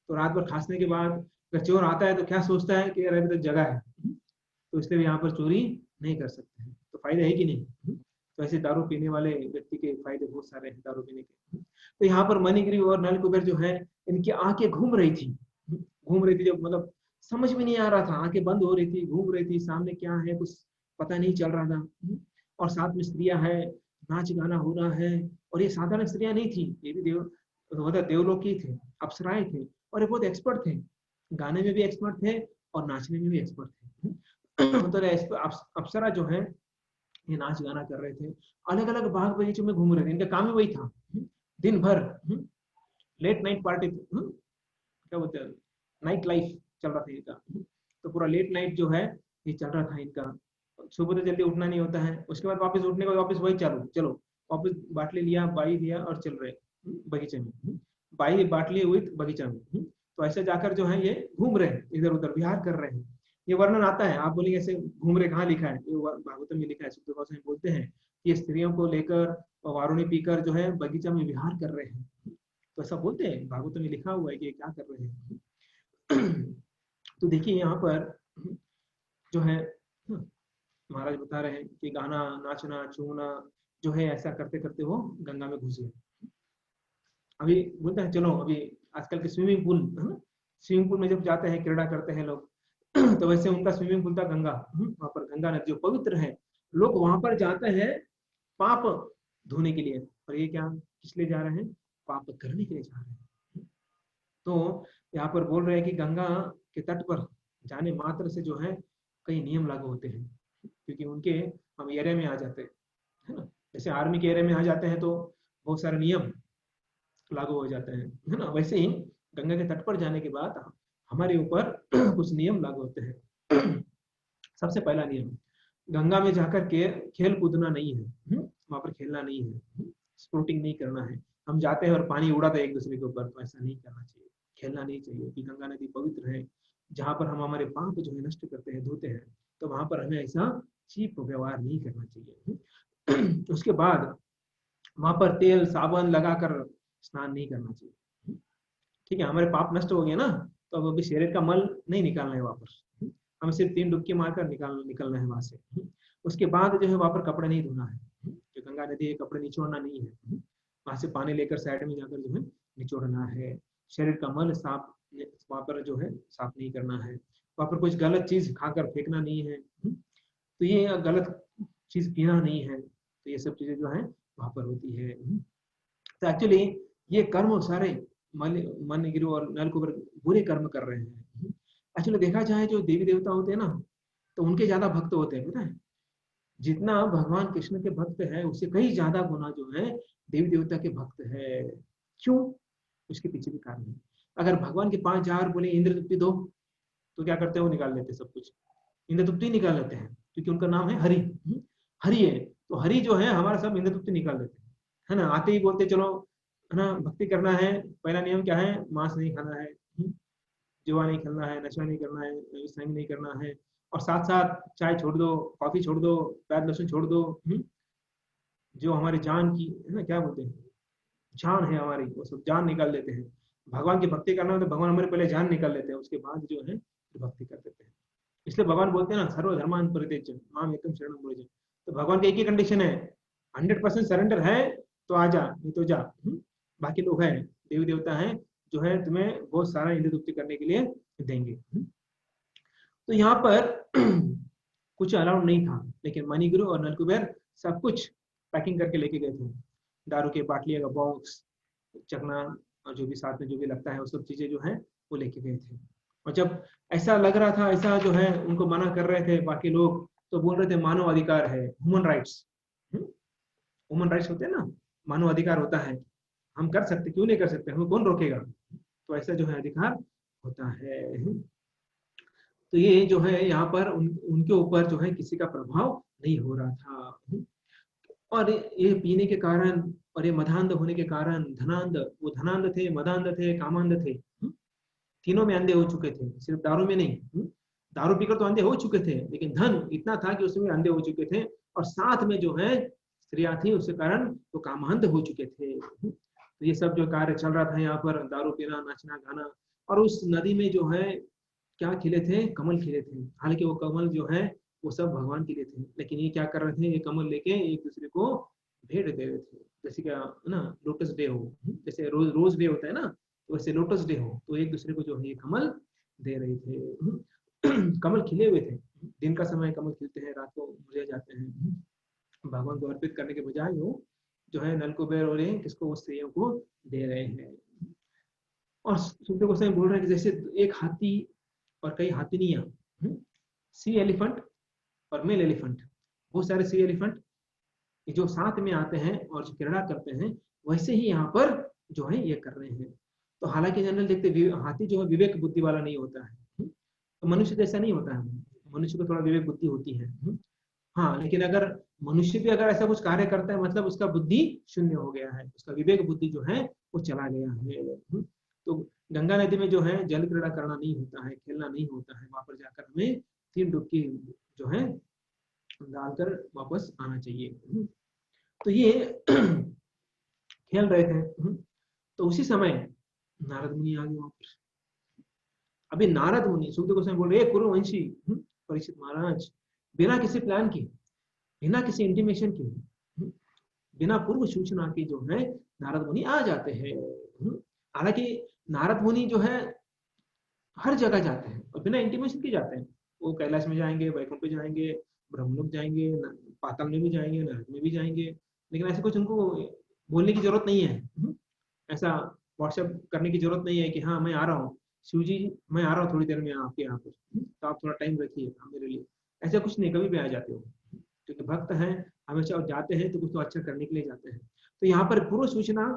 तो रात भर खांसने के बाद अगर चोर आता है तो क्या सोचता है कि यार अभी तो जगह है, तो इसलिए यहाँ पर चोरी नहीं कर सकते हैं। तो फायदे है कि नहीं? तो ऐसे दारू पीने वाले व्यक्ति के फायदे बहुत सारे हैं दारू पीने के। तो यहाँ पर मणिगिरी और नलकुबेर जो है, इनकी आंखें घूम रही थी, जब मतलब समझ में नहीं आ रहा था, आंखें बंद हो रही थी, घूम रही थी, सामने क्या है कुछ पता नहीं चल रहा था। और साथ में स्त्रियां है, नाच गाना हो रहा है। और ये साधारण स्त्रियां नहीं थी, ये भी देवलोक की थे, अप्सराएं थे, और ये बहुत एक्सपर्ट थे, गाने में भी एक्सपर्ट थे और नाचने में भी एक्सपर्ट थे। तो अप्सरा जो है ये नाच गाना कर रहे थे, अलग अलग बाग बगीचों में घूम रहे थे, इनका काम ही वही था। दिन भर लेट नाइट पार्टी, क्या बोलते हैं, नाइट लाइफ चल रहा था इनका। तो पूरा लेट नाइट जो है ये चल रहा था इनका। सुबह तो जल्दी उठना नहीं होता है, उसके बाद वापस उठने के बाद वापस वही चालू, चलो वापस बाटली लिया, बाई लिया और चल रहे बगीचे में। बाई बाटली हुई बगीचा में। तो ऐसे जाकर जो है ये घूम रहे हैं, इधर उधर विहार कर रहे हैं। ये वर्णन आता है, आप बोलेंगे ऐसे घूम रहे, कहाँ लिखा है? ये भागवतम में लिखा है, सुखदेव गोस्वामी बोलते हैं कि स्त्रियों को लेकर वारुणी पीकर जो है बगीचा में विहार कर रहे हैं। तो ऐसा बोलते हैं, भागवतम में लिखा हुआ है कि क्या कर रहे हैं। तो देखिए यहाँ पर जो है महाराज बता रहे हैं कि गाना नाचना छूना जो है ऐसा करते करते वो गंगा में घुस गए। अभी बोलते हैं चलो अभी आजकल के स्विमिंग पूल है ना, स्विमिंग पूल में जब जाते हैं क्रीड़ा करते हैं लोग, तो वैसे उनका स्विमिंग पूल था गंगा। वहां पर गंगा नदी जो पवित्र है, लोग वहां पर जाते हैं पाप धोने के लिए। और ये क्या किस लिए जा रहे हैं? पाप करने के लिए जा रहे हैं। तो यहाँ पर बोल रहे हैं कि गंगा के तट पर जाने मात्र से जो है कई नियम लागू होते हैं, क्योंकि उनके हम एरिया में आ जाते हैं, है ना। जैसे आर्मी के एरिया में आ जाते हैं तो बहुत सारे नियम लागू हो जाते हैं, है ना। वैसे ही गंगा के तट पर जाने के बाद हमारे ऊपर कुछ नियम लागू होते हैं। सबसे पहला नियम, गंगा में जाकर के खेल कूदना नहीं है, वहां पर खेलना नहीं है, स्पोर्टिंग नहीं करना है। हम जाते हैं और पानी उड़ाते हैं एक दूसरे के ऊपर, तो ऐसा नहीं करना चाहिए, खेलना नहीं चाहिए। कि गंगा नदी पवित्र है, जहाँ पर हम हमारे पाप जो है नष्ट करते हैं, धोते हैं, तो वहां पर हमें ऐसा चीप व्यवहार नहीं करना चाहिए। उसके बाद वहां पर तेल साबुन लगाकर स्नान नहीं करना चाहिए। ठीक है, हमारे पाप नष्ट हो गए ना, तो अब अभी शरीर का मल नहीं निकालना है वापस, हमें सिर्फ 3 डुबकी मारकर निकलना है वहां से। उसके बाद जो है वहां पर कपड़े नहीं धोना है, जो गंगा नदी है, कपड़े निचोड़ना नहीं है, वहां से पानी लेकर साइड में जाकर जो है निचोड़ना है। शरीर का मल साफ वहां पर जो है साफ नहीं करना है। वहां पर कुछ गलत चीज खाकर फेंकना नहीं है, तो ये गलत चीज पीना नहीं है, तो ये सब चीजें जो है वहां पर होती है। तो एक्चुअली ये कर्म सारे मन गिरु और नलकुबर बुरे कर्म कर रहे हैं। एक्चुअली देखा जाए जो देवी देवता होते हैं ना, तो उनके ज्यादा भक्त होते हैं, पता है। जितना भगवान कृष्ण के भक्त है, उससे कई ज्यादा गुना जो है देवी देवता के भक्त है। क्यों? उसके पीछे भी कारण है। अगर भगवान के 5 जार बोले इंद्रदुप्ति दो, तो क्या करते हैं, वो निकाल लेते सब कुछ, इंद्रदुप्ति निकाल लेते हैं, क्योंकि उनका नाम है हरि। हरि है, तो हरि जो है हमारा सब इंद्रदुप्ति निकाल देते हैं, है ना। आते ही बोलते चलो, है ना, भक्ति करना है, पहला नियम क्या है, मांस नहीं खाना है, जुआ नहीं खेलना है, नशा नहीं करना है, व्यभिचार नहीं करना है, और साथ साथ चाय छोड़ दो, कॉफी छोड़ दो, प्याज लहसुन छोड़ दो। जो हमारी जान की, है ना, क्या बोलते हैं, जान है हमारी, वो सब जान निकाल देते हैं। भगवान की भक्ति करना हो तो भगवान हमारे पहले जान निकाल लेते हैं, उसके बाद जो है भक्ति कर देते हैं। इसलिए भगवान बोलते हैं ना, सर्वधर्मान परित्यज्य माम एकम शरणम व्रज। तो भगवान की एक ही कंडीशन है, 100% सरेंडर है तो आ जा, नहीं तो जा। बाकी लोग हैं, देवी देवता हैं, जो है तुम्हें बहुत सारा इंद्र तृप्ति करने के लिए देंगे। तो यहाँ पर कुछ अलाउड नहीं था, लेकिन मणिगुरु और नलकुबेर सब कुछ पैकिंग करके लेके गए थे। दारू के बाटलिया का बॉक्स, चकना, और जो भी साथ में जो भी लगता है, वो सब चीजें जो है वो लेके गए थे। और जब ऐसा लग रहा था, ऐसा जो है उनको मना कर रहे थे बाकी लोग, तो बोल रहे थे मानव अधिकार है, ह्यूमन राइट्स। ह्यूमन राइट्स होते हैं ना, मानव अधिकार होता है, हम कर सकते, क्यों नहीं कर सकते, हमें कौन रोकेगा। तो ऐसा जो है अधिकार होता है। तो ये जो है यहाँ पर उनके ऊपर जो है किसी का प्रभाव नहीं हो रहा था। और ये पीने के कारण और ये मदांध होने के कारण, धनांध, वो धनांध थे, मदांध थे, कामांध थे, तीनों में अंधे हो चुके थे, सिर्फ दारू में नहीं। दारू पीकर तो अंधे हो चुके थे, लेकिन धन इतना था कि उसमें अंधे हो चुके थे, और साथ में जो है स्त्रियां थी, उसके कारण वो कामांध हो चुके थे। तो ये सब जो कार्य चल रहा था यहाँ पर, दारू पीना, नाचना गाना, और उस नदी में जो है क्या खिले थे, कमल खिले थे। हालांकि वो कमल जो है वो सब भगवान के लिए थे, लेकिन ये क्या कर रहे थे, ये कमल लेके एक दूसरे को भेंट दे रहे थे। जैसे क्या ना, लोटस डे हो, जैसे रोज रोज डे होता है ना, तो वैसे लोटस डे हो, तो एक दूसरे को जो है ये कमल दे रहे थे। कमल खिले हुए थे, दिन का समय कमल खिलते हैं, रात को मुरझा जाते हैं। भगवान को अर्पित करने के बजाय वो जो है नलकुबेर और किसको, उस स्त्रियों को दे रहे हैं। और सुखदेव गोस्वामी बोल रहे हैं कि जैसे एक हाथी और कई हाथिनियां, सी एलिफेंट और मेल एलिफेंट, बहुत सारे सी एलिफेंट जो साथ में आते हैं और जो क्रीड़ा करते हैं, वैसे ही यहाँ पर जो है ये कर रहे हैं। तो हालांकि जनरल देखते हाथी जो है विवेक बुद्धि वाला नहीं होता है, तो मनुष्य जैसा नहीं होता है, मनुष्य को थोड़ा विवेक बुद्धि होती है। हाँ, लेकिन अगर मनुष्य भी अगर ऐसा कुछ कार्य करता है, मतलब उसका बुद्धि शून्य हो गया है, उसका विवेक बुद्धि जो है वो चला गया है। तो गंगा नदी में जो है जल क्रीड़ा करना नहीं होता है, खेलना नहीं होता है, वहां पर जाकर हमें 3 डुबकी जो है डालकर वापस आना चाहिए। तो ये खेल रहे थे। तो उसी समय नारद मुनि आ गए वहां पर। अभी नारद मुनि सुखदेव गोस्वामी बोल रहे, कुरुवंशी परीक्षित महाराज, बिना किसी प्लान के, बिना किसी इंटीमेशन के, बिना पूर्व सूचना के जो है नारद मुनि आ जाते हैं। हालांकि नारद मुनि जो है हर जगह जाते हैं और बिना इंटीमेशन के जाते हैं। वो कैलाश में जाएंगे, वैकुंठ पे जाएंगे, ब्रह्मलोक जाएंगे, पाताल में भी जाएंगे, नरक में भी जाएंगे, लेकिन ऐसे कुछ उनको बोलने की जरूरत नहीं है। ऐसा व्हाट्सएप करने की जरूरत नहीं है कि हाँ मैं आ रहा हूँ, शिव जी मैं आ रहा हूँ थोड़ी देर में आपके यहाँ पर, तो आप थोड़ा टाइम रखिए मेरे लिए। ऐसा कुछ नहीं, कभी भी आ जाते हो, क्योंकि भक्त हैं, हमेशा जाते हैं तो कुछ तो अच्छा करने के लिए जाते हैं। तो यहाँ पर पूर्व सूचना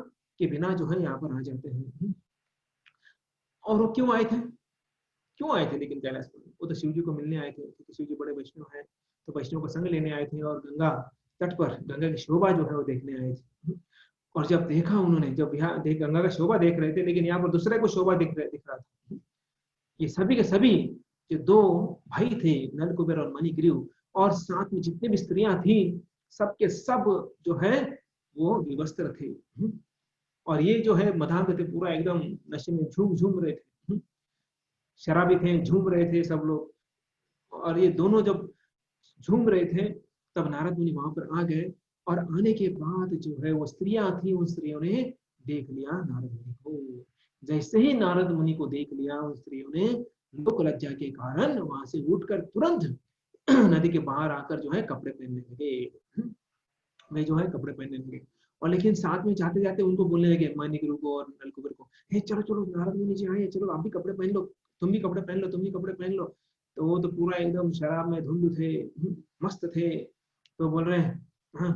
के बिना जो है यहाँ पर आ जाते हैं। और वो क्यों आए थे, क्यों आए थे लेकिन कैलाश पर? वो तो शिव जी को मिलने आए थे, क्योंकि शिव जी बड़े वैष्णव हैं, तो वैष्णव को संग लेने आए थे, और गंगा तट पर गंगा की शोभा जो है वो देखने आए थे। और जब देखा उन्होंने, जब यहाँ गंगा का शोभा देख रहे थे, लेकिन यहाँ पर दूसरे को शोभा दिख रहा था। ये सभी के सभी जो दो भाई थे, नल कुबेर और मणिग्रीव, और साथ में जितनी भी स्त्रियां थी, सबके सब जो है वो विवस्त्र थे। और ये जो है मदांध थे, पूरा एकदम नशे में झूम झूम रहे थे, शराबी थे, झूम रहे थे सब लोग। और ये दोनों जब झूम रहे थे, तब नारद मुनि वहां पर आ गए, और आने के बाद जो है वो स्त्रियां थी, उन स्त्रियों ने देख लिया नारद मुनि को। जैसे ही नारद मुनि को देख लिया, उन स्त्रियों ने लोक लज्जा के कारण वहां से उठकर तुरंत नदी के बाहर आकर जो है कपड़े पहनने लगे। वे जो है कपड़े पहनने लगे, और लेकिन साथ में जाते जाते उनको बोलने लगे, मणिग्रीव को और नलकुबर को, हे चलो चलो नारद मुनि जी आए, चलो आप भी कपड़े पहन लो, तुम भी कपड़े पहन लो, तुम भी कपड़े पहन लो। तो वो तो पूरा एकदम शराब में धुंध थे, मस्त थे, तो बोल रहे हैं, हाँ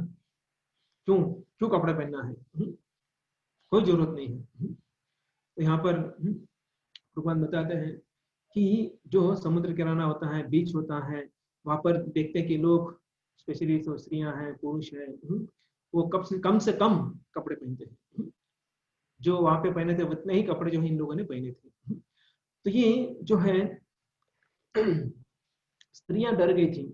क्यों क्यों कपड़े पहनना है, कोई जरूरत नहीं है। तो यहाँ पर भगवान बताते हैं कि जो समुद्र किनारा होता है, बीच होता है, वहां पर देखते हैं कि लोग, स्पेशली जो स्त्रियां हैं, पुरुष हैं, वो कम से कम कपड़े पहनते हैं। जो वहां पे पहने थे उतने ही कपड़े जो है इन लोगों ने पहने थे। तो ये जो है स्त्रियां डर गई थी,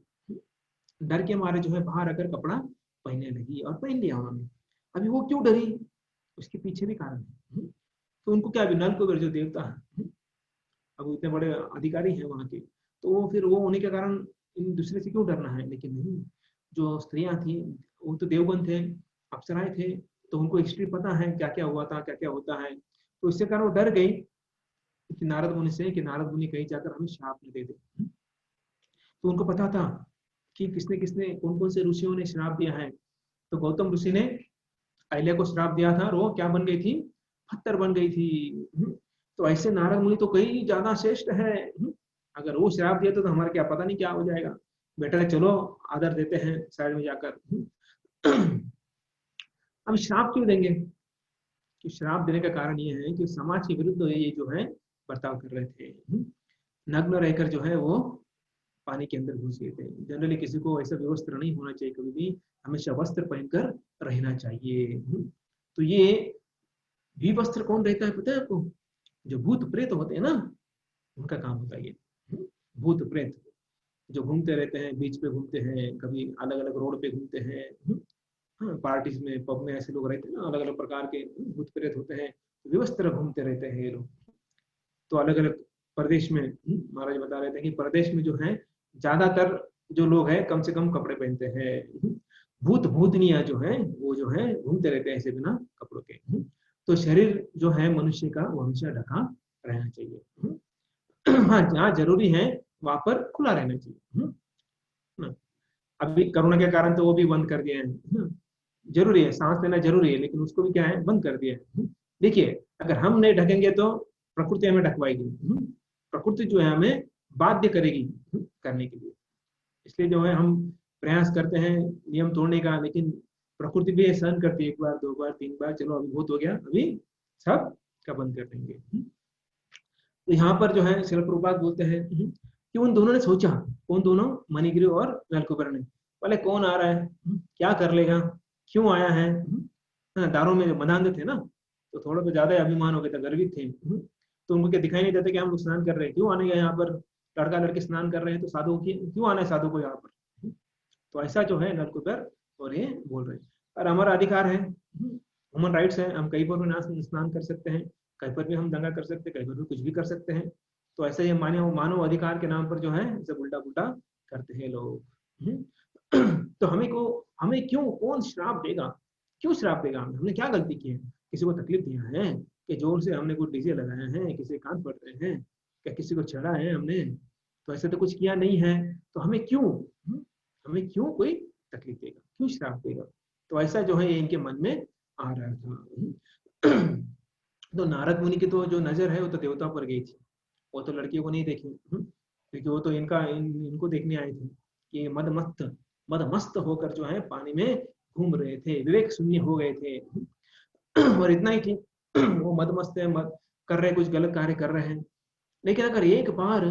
डर के मारे जो है बाहर आकर कपड़ा पहनने लगी, और पहन लिया उन्होंने। अभी वो क्यों डरी, उसके पीछे भी कारण है। तो उनको क्या, अभी नल कुबेर जो देवता है, अब इतने बड़े अधिकारी हैं वहां के, तो वो फिर वो होने के कारण इन दूसरे से क्यों डरना है? लेकिन नहीं, जो स्त्रियां थी वो तो देवगण थे, अप्सराएं थे, तो उनको हिस्ट्री पता है क्या क्या हुआ था, क्या क्या होता है। तो इससे कारण वो डर गई कि नारद मुनि से, कि नारद मुनि कहीं जाकर हमें श्राप न दे दे। तो उनको पता था कि किसने किसने, कौन कौन से ऋषियों ने श्राप दिया है। तो गौतम ऋषि ने अहिल्या को श्राप दिया था, और वो क्या बन गई थी, पत्थर बन गई थी। तो ऐसे नारद मुनि तो कई ज्यादा श्रेष्ठ है, अगर वो श्राप दिया तो हमारे क्या पता नहीं क्या हो जाएगा। बेटर है चलो आदर देते हैं साइड में जाकर। अब श्राप क्यों देंगे? कि श्राप देने का कारण ये है कि समाज के विरुद्ध ये जो है बर्ताव कर रहे थे। नग्न रहकर जो है वो पानी के अंदर घुस गए थे। जनरली किसी को ऐसा व्यवस्था नहीं होना चाहिए, कभी भी हमेशा वस्त्र पहनकर रहना चाहिए। तो ये विवस्त्र कौन रहता है पता है आपको? जो भूत प्रेत होते हैं ना, उनका काम होता है ये। भूत प्रेत जो घूमते रहते हैं, बीच पे घूमते हैं, कभी अलग अलग रोड पे घूमते हैं। हाँ, पार्टीज में, पब में ऐसे लोग रहते हैं ना, अलग अलग प्रकार के भूत प्रेत होते हैं, विवस्त्र घूमते रहते हैं ये लोग। तो अलग अलग प्रदेश में, महाराज बता रहे थे कि प्रदेश में जो है ज्यादातर जो लोग हैं कम से कम कपड़े पहनते हैं। भूत भूतनिया जो है वो जो है घूमते रहते हैं ऐसे बिना कपड़ों के। तो शरीर जो है मनुष्य का वो हमेशा ढका रहना चाहिए। हाँ, जहाँ जरूरी है वहां पर खुला रहना चाहिए। अभी कोरोना के कारण तो वो भी बंद कर दिया है। जरूरी है, सांस लेना जरूरी है, लेकिन उसको भी क्या है, बंद कर दिया है। देखिए, अगर हम नहीं ढकेंगे तो प्रकृति हमें ढकवाएगी। प्रकृति जो है हमें बाध्य करेगी करने के लिए। इसलिए जो है हम प्रयास करते हैं नियम तोड़ने का, लेकिन प्रकृति भी सहन करती है, एक बार, दो बार, तीन बार, चलो अभी बहुत हो गया, अभी सब का बंद कर देंगे। तो यहाँ पर जो है शिल प्रभुपाद बोलते हैं कि उन दोनों ने सोचा, कौन दोनों, मणिग्रीव और नलकुबर ने, बोले कौन आ रहा है, क्या कर लेगा, क्यों आया है। दारों में मदांध थे ना, तो थोड़ा तो ज्यादा अभिमान हो गया था, गर्वित थे। तो उनको क्या दिखाई नहीं देता कि हम लोग स्नान कर रहे हैं, क्यों आने गए यहाँ पर, लड़का लड़के स्नान कर रहे हैं, तो साधु की क्यों आना है साधु को यहाँ पर। तो ऐसा जो है नलकुबर और ये बोल रहे हैं। और हमारा अधिकार है, ह्यूमन राइट्स है, हम कहीं पर भी स्नान कर सकते हैं, कहीं पर भी हम दंगा कर सकते हैं, कहीं पर भी कुछ भी कर सकते हैं। तो ऐसे ही मानव अधिकार के नाम पर जो है सब उल्टा पुल्टा करते हैं लोग। तो हमें क्यों, कौन श्राप देगा, क्यों श्राप देगा? हमने क्या गलती की है, किसी को तकलीफ दिया है कि जोर से हमने कोई डीजे लगाया है, किसी के कान पड़ रहे हैं, क्या किसी को चढ़ा है हमने? तो ऐसा तो कुछ किया नहीं है, तो हमें क्यों, हमें क्यों कोई तकलीफ देगा, क्यों श्राप देगा? तो ऐसा जो है ये इनके मन में आ रहा था। तो नारद मुनि की तो जो नजर है वो तो देवता पर गई थी, वो तो लड़कियों को नहीं देखी, क्योंकि वो तो इनको देखने आए थे कि मदमस्त होकर जो है पानी में घूम रहे थे, विवेक शून्य हो गए थे। और इतना ही ठीक, वो मदमस्त है, मत कर रहे, कुछ गलत कार्य कर रहे हैं। लेकिन अगर एक बार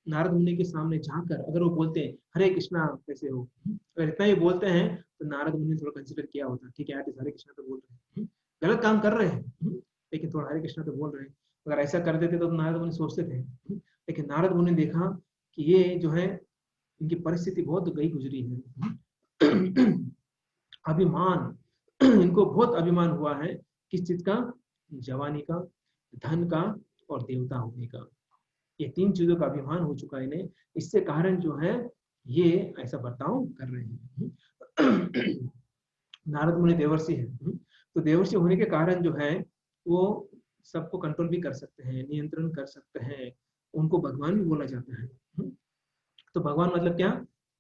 नारद मुनि के सामने जाकर अगर वो बोलते हैं हरे कृष्णा कैसे हो, अगर इतना ही बोलते हैं तो नारद मुनि ने थोड़ा कंसिडर किया होता, ठीक है यार हरे कृष्णा तो बोल रहे हैं, गलत काम कर रहे हैं, लेकिन थोड़ा हरे कृष्णा तो बोल रहे हैं। अगर ऐसा कर देते तो नारद मुनि सोचते थे, लेकिन नारद मुनि ने देखा कि ये जो है इनकी परिस्थिति बहुत गई गुजरी है, अभिमान, इनको बहुत अभिमान हुआ है, किस चीज का, जवानी का, धन का और देवता होने का, ये तीन चीजों का अभिमान हो चुका है इन्हें, इससे कारण जो है ये ऐसा बर्ताव कर रहे हैं। नारद मुनि देवर्षि है, तो देवर्षि होने के कारण जो है वो सबको कंट्रोल भी कर सकते हैं, नियंत्रण कर सकते हैं, उनको भगवान भी बोला जाता है। तो भगवान मतलब क्या,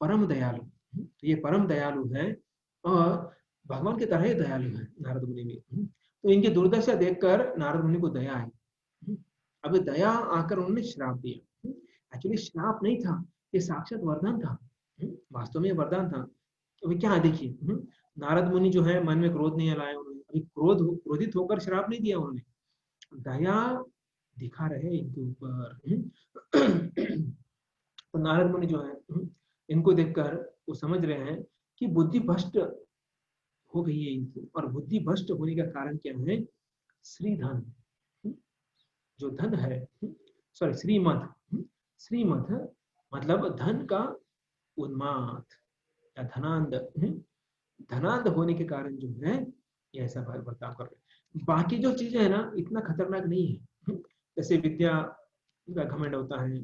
परम दयालु, तो ये परम दयालु है और भगवान की तरह ही दयालु है नारद मुनि भी। तो इनकी दुर्दशा देखकर नारद मुनि को दया आई। अब दया आकर उन्होंने श्राप दिया, एक्चुअली श्राप नहीं था, ये साक्षात वरदान था, वास्तव में वरदान था। अभी क्या देखिए, नारद मुनि जो है मन में क्रोध नहीं लाए उन्होंने, अभी क्रोधित होकर श्राप नहीं दिया उन्होंने, दया दिखा रहे इनके ऊपर। तो नारद मुनि जो है इनको देखकर वो समझ रहे हैं कि बुद्धि भ्रष्ट हो गई है इनकी, और बुद्धि भ्रष्ट होने का कारण क्या है, श्रीधन, जो धन है, सॉरी श्रीमद, श्रीमद मतलब धन का उन्माद या धनांध, धनांध होने के कारण जो है ये ऐसा बर्ताव कर रहे हैं। बाकी जो चीजें है ना इतना खतरनाक नहीं है, जैसे विद्या का घमंड होता है,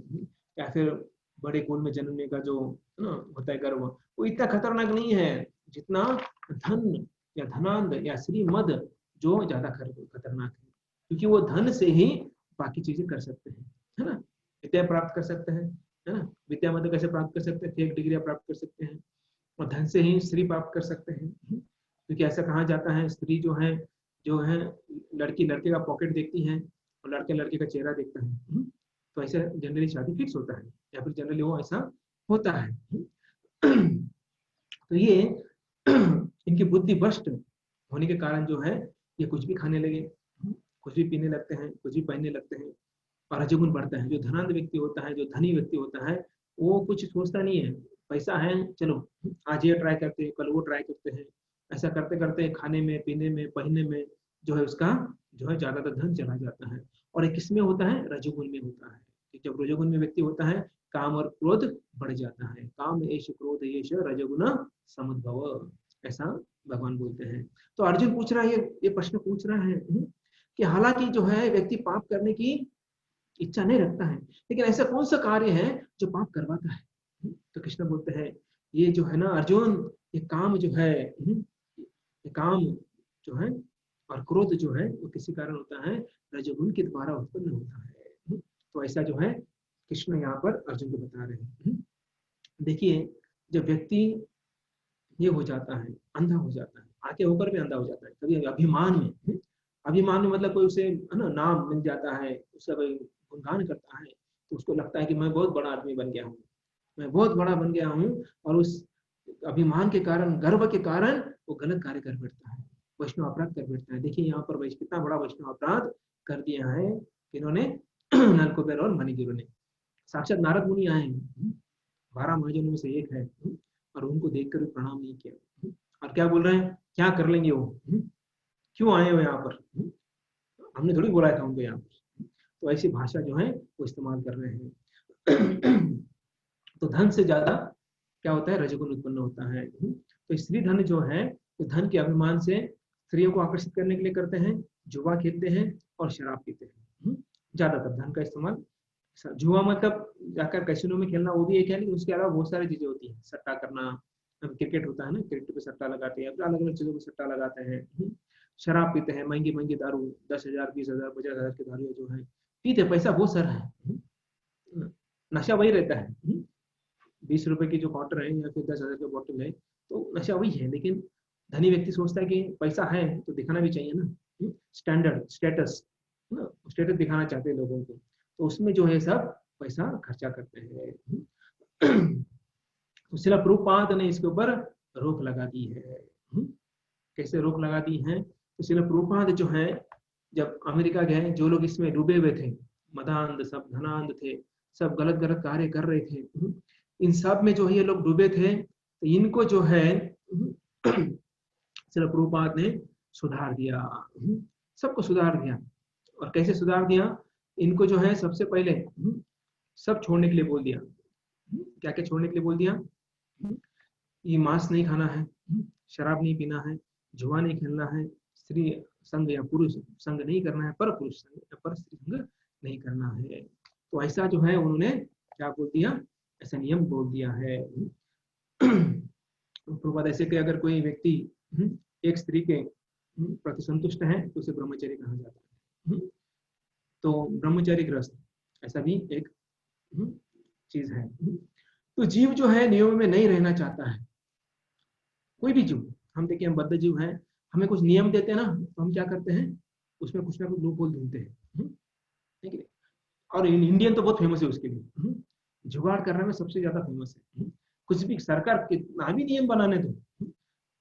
या फिर बड़े कुल में जन्मने का जो होता है गर्व, वो इतना खतरनाक नहीं है जितना धन या धनांध या श्रीमद जो ज्यादा खतरनाक है, क्योंकि वो धन से ही बाकी चीजें कर सकते हैं, है ना, विद्या प्राप्त कर सकते हैं, है ना, विद्या मतलब कैसे प्राप्त कर सकते हैं, फेक डिग्रियां प्राप्त कर सकते हैं, और धन से ही स्त्री प्राप्त कर सकते हैं, क्योंकि ऐसा कहा जाता है स्त्री जो है लड़की लड़के का पॉकेट देखती है और लड़के लड़के का चेहरा देखता है, तो ऐसे जनरली शादी फिक्स होता है, या फिर जनरली वो ऐसा होता है। तो ये इनकी बुद्धि भ्रष्ट होने के कारण जो है ये कुछ भी खाने लगे, कुछ भी पीने लगते हैं, कुछ भी पहनने लगते हैं, और रजोगुण बढ़ता है। जो धनांध व्यक्ति होता है, जो धनी व्यक्ति होता है, वो कुछ सोचता नहीं है, पैसा है चलो आज ये ट्राई करते हैं, कल वो ट्राई करते हैं, ऐसा करते करते खाने में, पीने में, पहनने में जो है उसका जो है ज्यादातर धन चला जाता है। और एक किसमें होता है, रजोगुण में होता है, कि जब रजोगुण में व्यक्ति होता है काम और क्रोध बढ़ जाता है, काम एश क्रोध एश रजोगुण समुद्भव, ऐसा भगवान बोलते हैं। तो अर्जुन पूछ रहा है, ये प्रश्न पूछ रहा है कि हालांकि जो है व्यक्ति पाप करने की इच्छा नहीं रखता है, लेकिन ऐसा कौन सा कार्य है जो पाप करवाता है। तो कृष्ण बोलते हैं ये जो है ना अर्जुन, ये काम जो है, ये काम जो है और क्रोध जो है वो किसी कारण होता है, रजोगुण के द्वारा उत्पन्न होता है। तो ऐसा जो है कृष्ण यहाँ पर अर्जुन को बता रहे हैं। देखिए जब व्यक्ति ये हो जाता है, अंधा हो जाता है, आके होकर भी अंधा हो जाता है कभी अभिमान में, अभिमान में मतलब कोई उसे है ना नाम मिल जाता है, उसका कोई गुणगान करता है, तो उसको लगता है कि मैं बहुत बड़ा आदमी बन गया हूँ, मैं बहुत बड़ा बन गया हूँ, और उस अभिमान के कारण, गर्व के कारण वो गलत कार्य कर बैठता है, वैष्णव अपराध कर बैठता है। देखिए यहाँ पर कितना बड़ा वैष्णव अपराध कर दिया है इन्होंने, नलकुबेर और मणिगिरु ने। साक्षात नारद मुनि आए हैं, 12 महाजनों में से एक है, और उनको देखकर भी प्रणाम नहीं किया, और क्या बोल रहे हैं, क्या कर लेंगे वो, क्यों आए हो यहाँ पर, हमने थोड़ी बोला था उनको यहाँ पर। तो ऐसी भाषा जो है वो इस्तेमाल कर रहे हैं। तो धन से ज्यादा क्या होता है, रजोगुण उत्पन्न होता है। तो स्त्री धन जो है तो धन के अभिमान से स्त्रियों को आकर्षित करने के लिए करते हैं, जुआ खेलते हैं और शराब पीते हैं, ज्यादातर धन का इस्तेमाल। जुआ मतलब जाकर कैसीनो में खेलना वो भी एक है, लेकिन उसके अलावा बहुत सारी चीजें होती हैं, सट्टा करना, क्रिकेट होता है ना, क्रिकेट पे सट्टा लगाते हैं, अलग अलग चीजों पे सट्टा लगाते हैं, शराब पीते हैं, महंगी महंगी दारू, 10,000 20,000 50,000 की दारू जो है पीते, पैसा बहुत सारा है, नशा वही रहता है, 20 रुपए की जो क्वार्टर है या फिर 10,000 का बॉटल है, तो नशा वही है। लेकिन धनी व्यक्ति सोचता है कि पैसा है तो दिखाना भी चाहिए ना, स्टैंडर्ड स्टेटस ना, स्टेटस दिखाना चाहते हैं लोगों को, तो उसमें जो है सब पैसा खर्चा करते हैं। तो शिला प्रभुपाद ने इसके ऊपर रोक लगा दी है। कैसे रोक लगा दी है, तो श्रील प्रभुपाद जो है जब अमेरिका गए, जो लोग इसमें डूबे हुए थे, मदांध, सब धनांध थे, सब गलत गलत कार्य कर रहे थे, इन सब में जो है ये लोग डूबे थे, तो इनको जो है श्रील प्रभुपाद ने सुधार दिया, सबको सुधार दिया। और कैसे सुधार दिया? इनको जो है सबसे पहले सब छोड़ने के लिए बोल दिया। क्या क्या छोड़ने के लिए बोल दिया? ये मांस नहीं खाना है, शराब नहीं पीना है, जुआ नहीं खेलना है, स्त्री संग या पुरुष संग नहीं करना है, पर पुरुष संग या पर स्त्री संग नहीं करना है। तो ऐसा जो है उन्होंने क्या बोल दिया? ऐसा नियम बोल दिया है। प्रभुपाद ऐसे कि अगर कोई व्यक्ति एक स्त्री के प्रति संतुष्ट है तो उसे ब्रह्मचर्य कहा जाता है। तो ब्रह्मचर्य ग्रस्त ऐसा भी एक चीज है। तो जीव जो है नियम में नहीं रहना चाहता है, कोई भी जीव। हम देखिए हम बद्ध जीव हैं, हमें कुछ नियम देते हैं ना, तो हम क्या करते हैं उसमें कुछ ना कुछ लूप होल ढूंढते हैं, ठीक है। और इंडियन तो बहुत फेमस है उसके लिए, जुगाड़ करने में सबसे ज्यादा फेमस है। कुछ भी सरकार कितना भी नियम बनाने दो,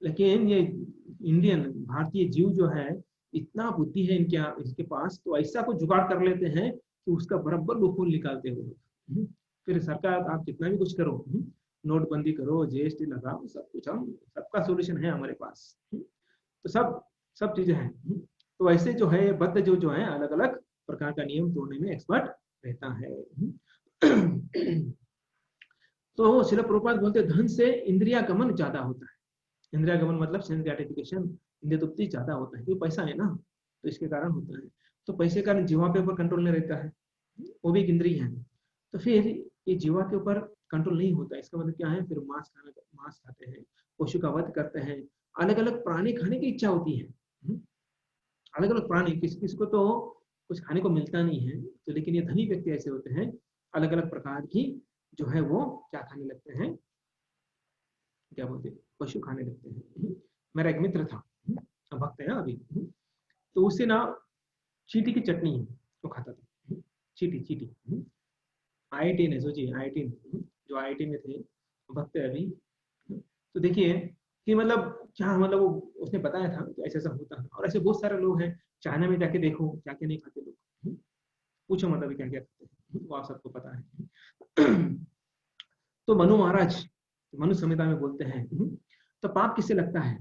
लेकिन ये इंडियन भारतीय जीव जो है इतना बुद्धि है इनके पास, तो ऐसा कुछ जुगाड़ कर लेते हैं कि उसका बराबर लूप होल निकालते हो। फिर सरकार आप कितना भी कुछ करो, नोटबंदी करो, जीएसटी लगाओ, सब कुछ सबका सोल्यूशन है हमारे पास। तो सब चीजें हैं। तो ऐसे जो है बद्ध जो है अलग अलग प्रकार का नियम तोड़ने में एक्सपर्ट रहता है। तो श्रील प्रभुपाद बोलते धन से इंद्रिया गमन ज्यादा होता है। इंद्रिया गमन मतलब सेंस ग्रेटिफिकेशन, इंद्रिय तृप्ति ज्यादा होता है, क्योंकि पैसा है ना, तो इसके कारण होता है। तो पैसे का जीवा के ऊपर कंट्रोल नहीं रहता है, वो भी एक इंद्रिय है। तो फिर ये जीवा के ऊपर कंट्रोल नहीं होता, इसका मतलब क्या है? फिर मांस खाते हैं, पशु का वध करते हैं, अलग अलग प्राणी खाने की इच्छा होती है। अलग अलग प्राणी, किसी को तो कुछ खाने को मिलता नहीं है, तो लेकिन ये धनी व्यक्ति ऐसे होते हैं अलग अलग प्रकार की जो है वो क्या खाने लगते हैं, क्या बोलते हैं, पशु खाने लगते हैं। मेरा एक मित्र था, भक्त है अभी, तो उससे ना चीटी की चटनी है वो खाता था। चीटी IIT ने, सोचिए IIT जो IIT में थे, भक्त है अभी। तो देखिए कि मतलब क्या, मतलब वो उसने बताया था कि ऐसा ऐसा होता है। और ऐसे बहुत सारे लोग हैं, चाइना में जाके देखो क्या क्या नहीं खाते लोग, पूछो मतलब क्या क्या खाते हैं, वो आप सबको पता है। तो मनु महाराज मनु संहिता में बोलते हैं, तो पाप किससे लगता है?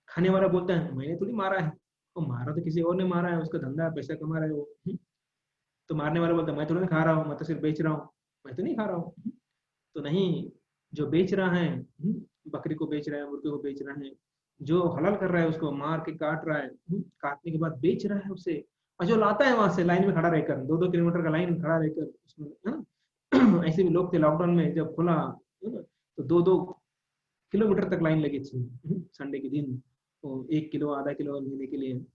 खाने वाला बोलता है मैंने थोड़ी मारा है, वो मारा तो किसी और ने मारा है, उसका धंधा पैसा कमा रहा है वो। तो मारने वाला बोलता है मैं थोड़ा खा रहा हूँ, मैं तो सिर्फ बेच रहा हूँ, मैं तो नहीं खा रहा हूँ। तो नहीं, जो बेच रहा है, बकरी को बेच रहा है, मुर्गे को बेच रहा है, जो हलाल कर रहा है उसको मार के काट रहा है, काटने के बाद बेच रहा है उसे, और जो लाता है वहां से लाइन में खड़ा रहकर 2-2 किलोमीटर का लाइन खड़ा रहकर उसमें, है ना। ऐसे भी लोग थे लॉकडाउन में जब खुला, है ना, तो 2-2 किलोमीटर तक लाइन लगी थी संडे के दिन, तो 1 किलो आधा किलो लेने के लिए।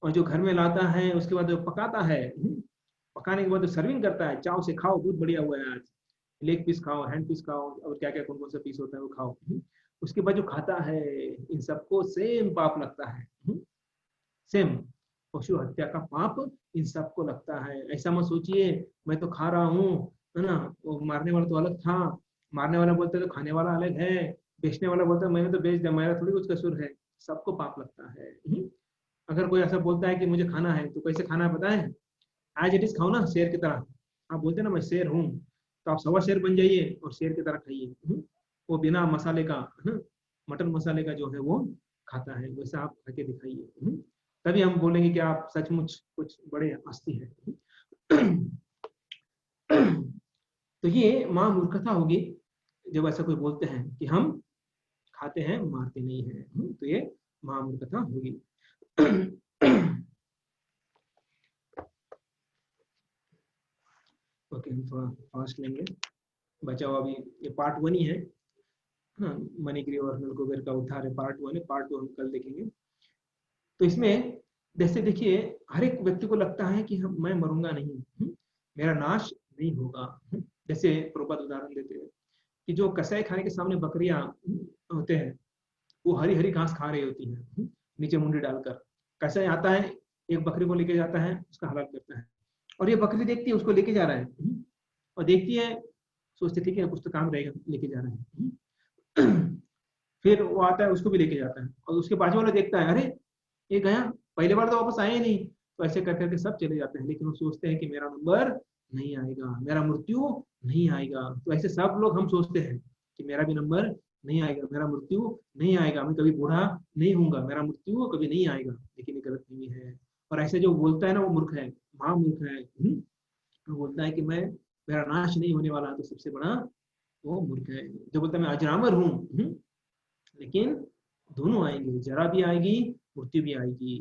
और जो घर में लाता है उसके बाद जो पकाता है, पकाने के बाद जो सर्विंग करता है, चाव से खाओ दूध बढ़िया हुआ है आज, लेग पीस खाओ, हैंड पीस खाओ, और क्या क्या कौन कौन सा पीस होता है वो खाओ। उसके बाद जो खाता है, इन सबको सेम पाप लगता है, सेम पशु हत्या का पाप इन सबको लगता है। ऐसा मत सोचिए मैं तो खा रहा हूँ, है ना, वो मारने वाला तो अलग था, मारने वाला बोलते तो खाने वाला अलग है, बेचने वाला बोलता है मैंने तो बेच दिया, मेरा थोड़ी कुछ कसूर है, सबको पाप लगता है। अगर कोई ऐसा बोलता है कि मुझे खाना है, तो कैसे खाना है पता है? एज इट इज खाओ ना, शेर की तरह। आप बोलते हैं ना मैं शेर हूँ, तो आप 1.25 शेर बन जाइए और शेर की तरह खाइए। वो बिना मसाले का, मटन मसाले का जो है वो खाता है, वैसा आप खा के दिखाइए, तभी हम बोलेंगे कि आप सचमुच कुछ बड़े हस्ती है। तो ये महामूर्खता होगी जब ऐसा कोई बोलते हैं कि हम खाते हैं मारते नहीं हैं, तो ये महामूर्खता होगी। ओके, हम थोड़ा फास्ट लेंगे, बचा हुआ अभी ये पार्ट 1 ही है। हाँ, मणिगिरी और नलकुबेर का उद्धार है पार्ट 1 है, पार्ट 2 हम कल देखेंगे। तो इसमें जैसे देखिए हर एक व्यक्ति को लगता है कि मैं मरूंगा नहीं, मेरा नाश नहीं होगा। जैसे प्रभुपाद उदाहरण देते हैं कि जो कसाई खाने के सामने बकरियां होते हैं, वो हरी हरी घास खा रही होती है, नीचे मुंडी डालकर। कसाई आता है, एक बकरी को लेके जाता है, उसका हलाल करता है, और ये बकरी देखती है उसको लेके जा रहा है, और देखती है, सोचती ठीक है कुछ तो काम रहेगा, लेके जा रहा है। फिर वो आता है उसको भी लेके जाता है, और उसके बाजू वाला देखता है अरे ये गया, पहले बार तो वापस आए ही नहीं। तो ऐसे कर करके सब चले जाते हैं, लेकिन वो सोचते हैं कि मेरा नंबर नहीं आएगा, मेरा मृत्यु नहीं आएगा। तो ऐसे सब लोग हम सोचते हैं कि मेरा भी नंबर नहीं आएगा, मेरा मृत्यु नहीं आएगा, मैं कभी बूढ़ा नहीं हूंगा, मेरा मृत्यु कभी नहीं आएगा। लेकिन ये गलत नहीं है। और ऐसे जो बोलता है ना वो मूर्ख है, महामूर्ख है। वो बोलता है कि मैं, मेरा नाश नहीं होने वाला, तो सबसे बड़ा वो मूर्ख है। जो बोलता है मैं अजरामर हूँ, लेकिन दोनों आएंगे, जरा भी आएगी, मृत्यु भी आएगी।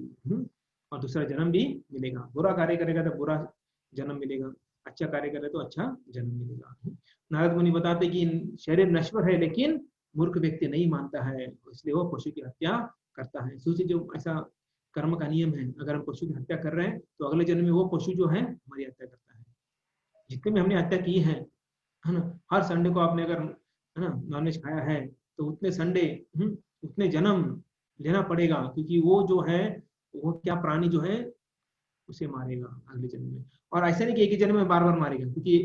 और दूसरा जन्म भी मिलेगा। बुरा कार्य करेगा तो बुरा जन्म मिलेगा, अच्छा कार्य करे तो अच्छा जन्म मिलेगा। नारद मुनि बताते कि शरीर नश्वर है, लेकिन मूर्ख व्यक्ति नहीं मानता है, इसलिए वो पशु की हत्या करता है। सोचिए, जो ऐसा कर्म का नियम है, अगर हम पशु की हत्या कर रहे हैं तो अगले जन्म में वो पशु जो है हमारी हत्या करता है। जितने भी हमने हत्या की है ना, हर संडे को आपने अगर है ना नॉनवेज खाया है, तो उतने संडे, उतने जन्म लेना पड़ेगा, क्योंकि वो जो है, वो क्या प्राणी जो है उसे मारेगा अगले जन्म में। और ऐसा नहीं कि एक ही जन्म में बार बार मारेगा, क्योंकि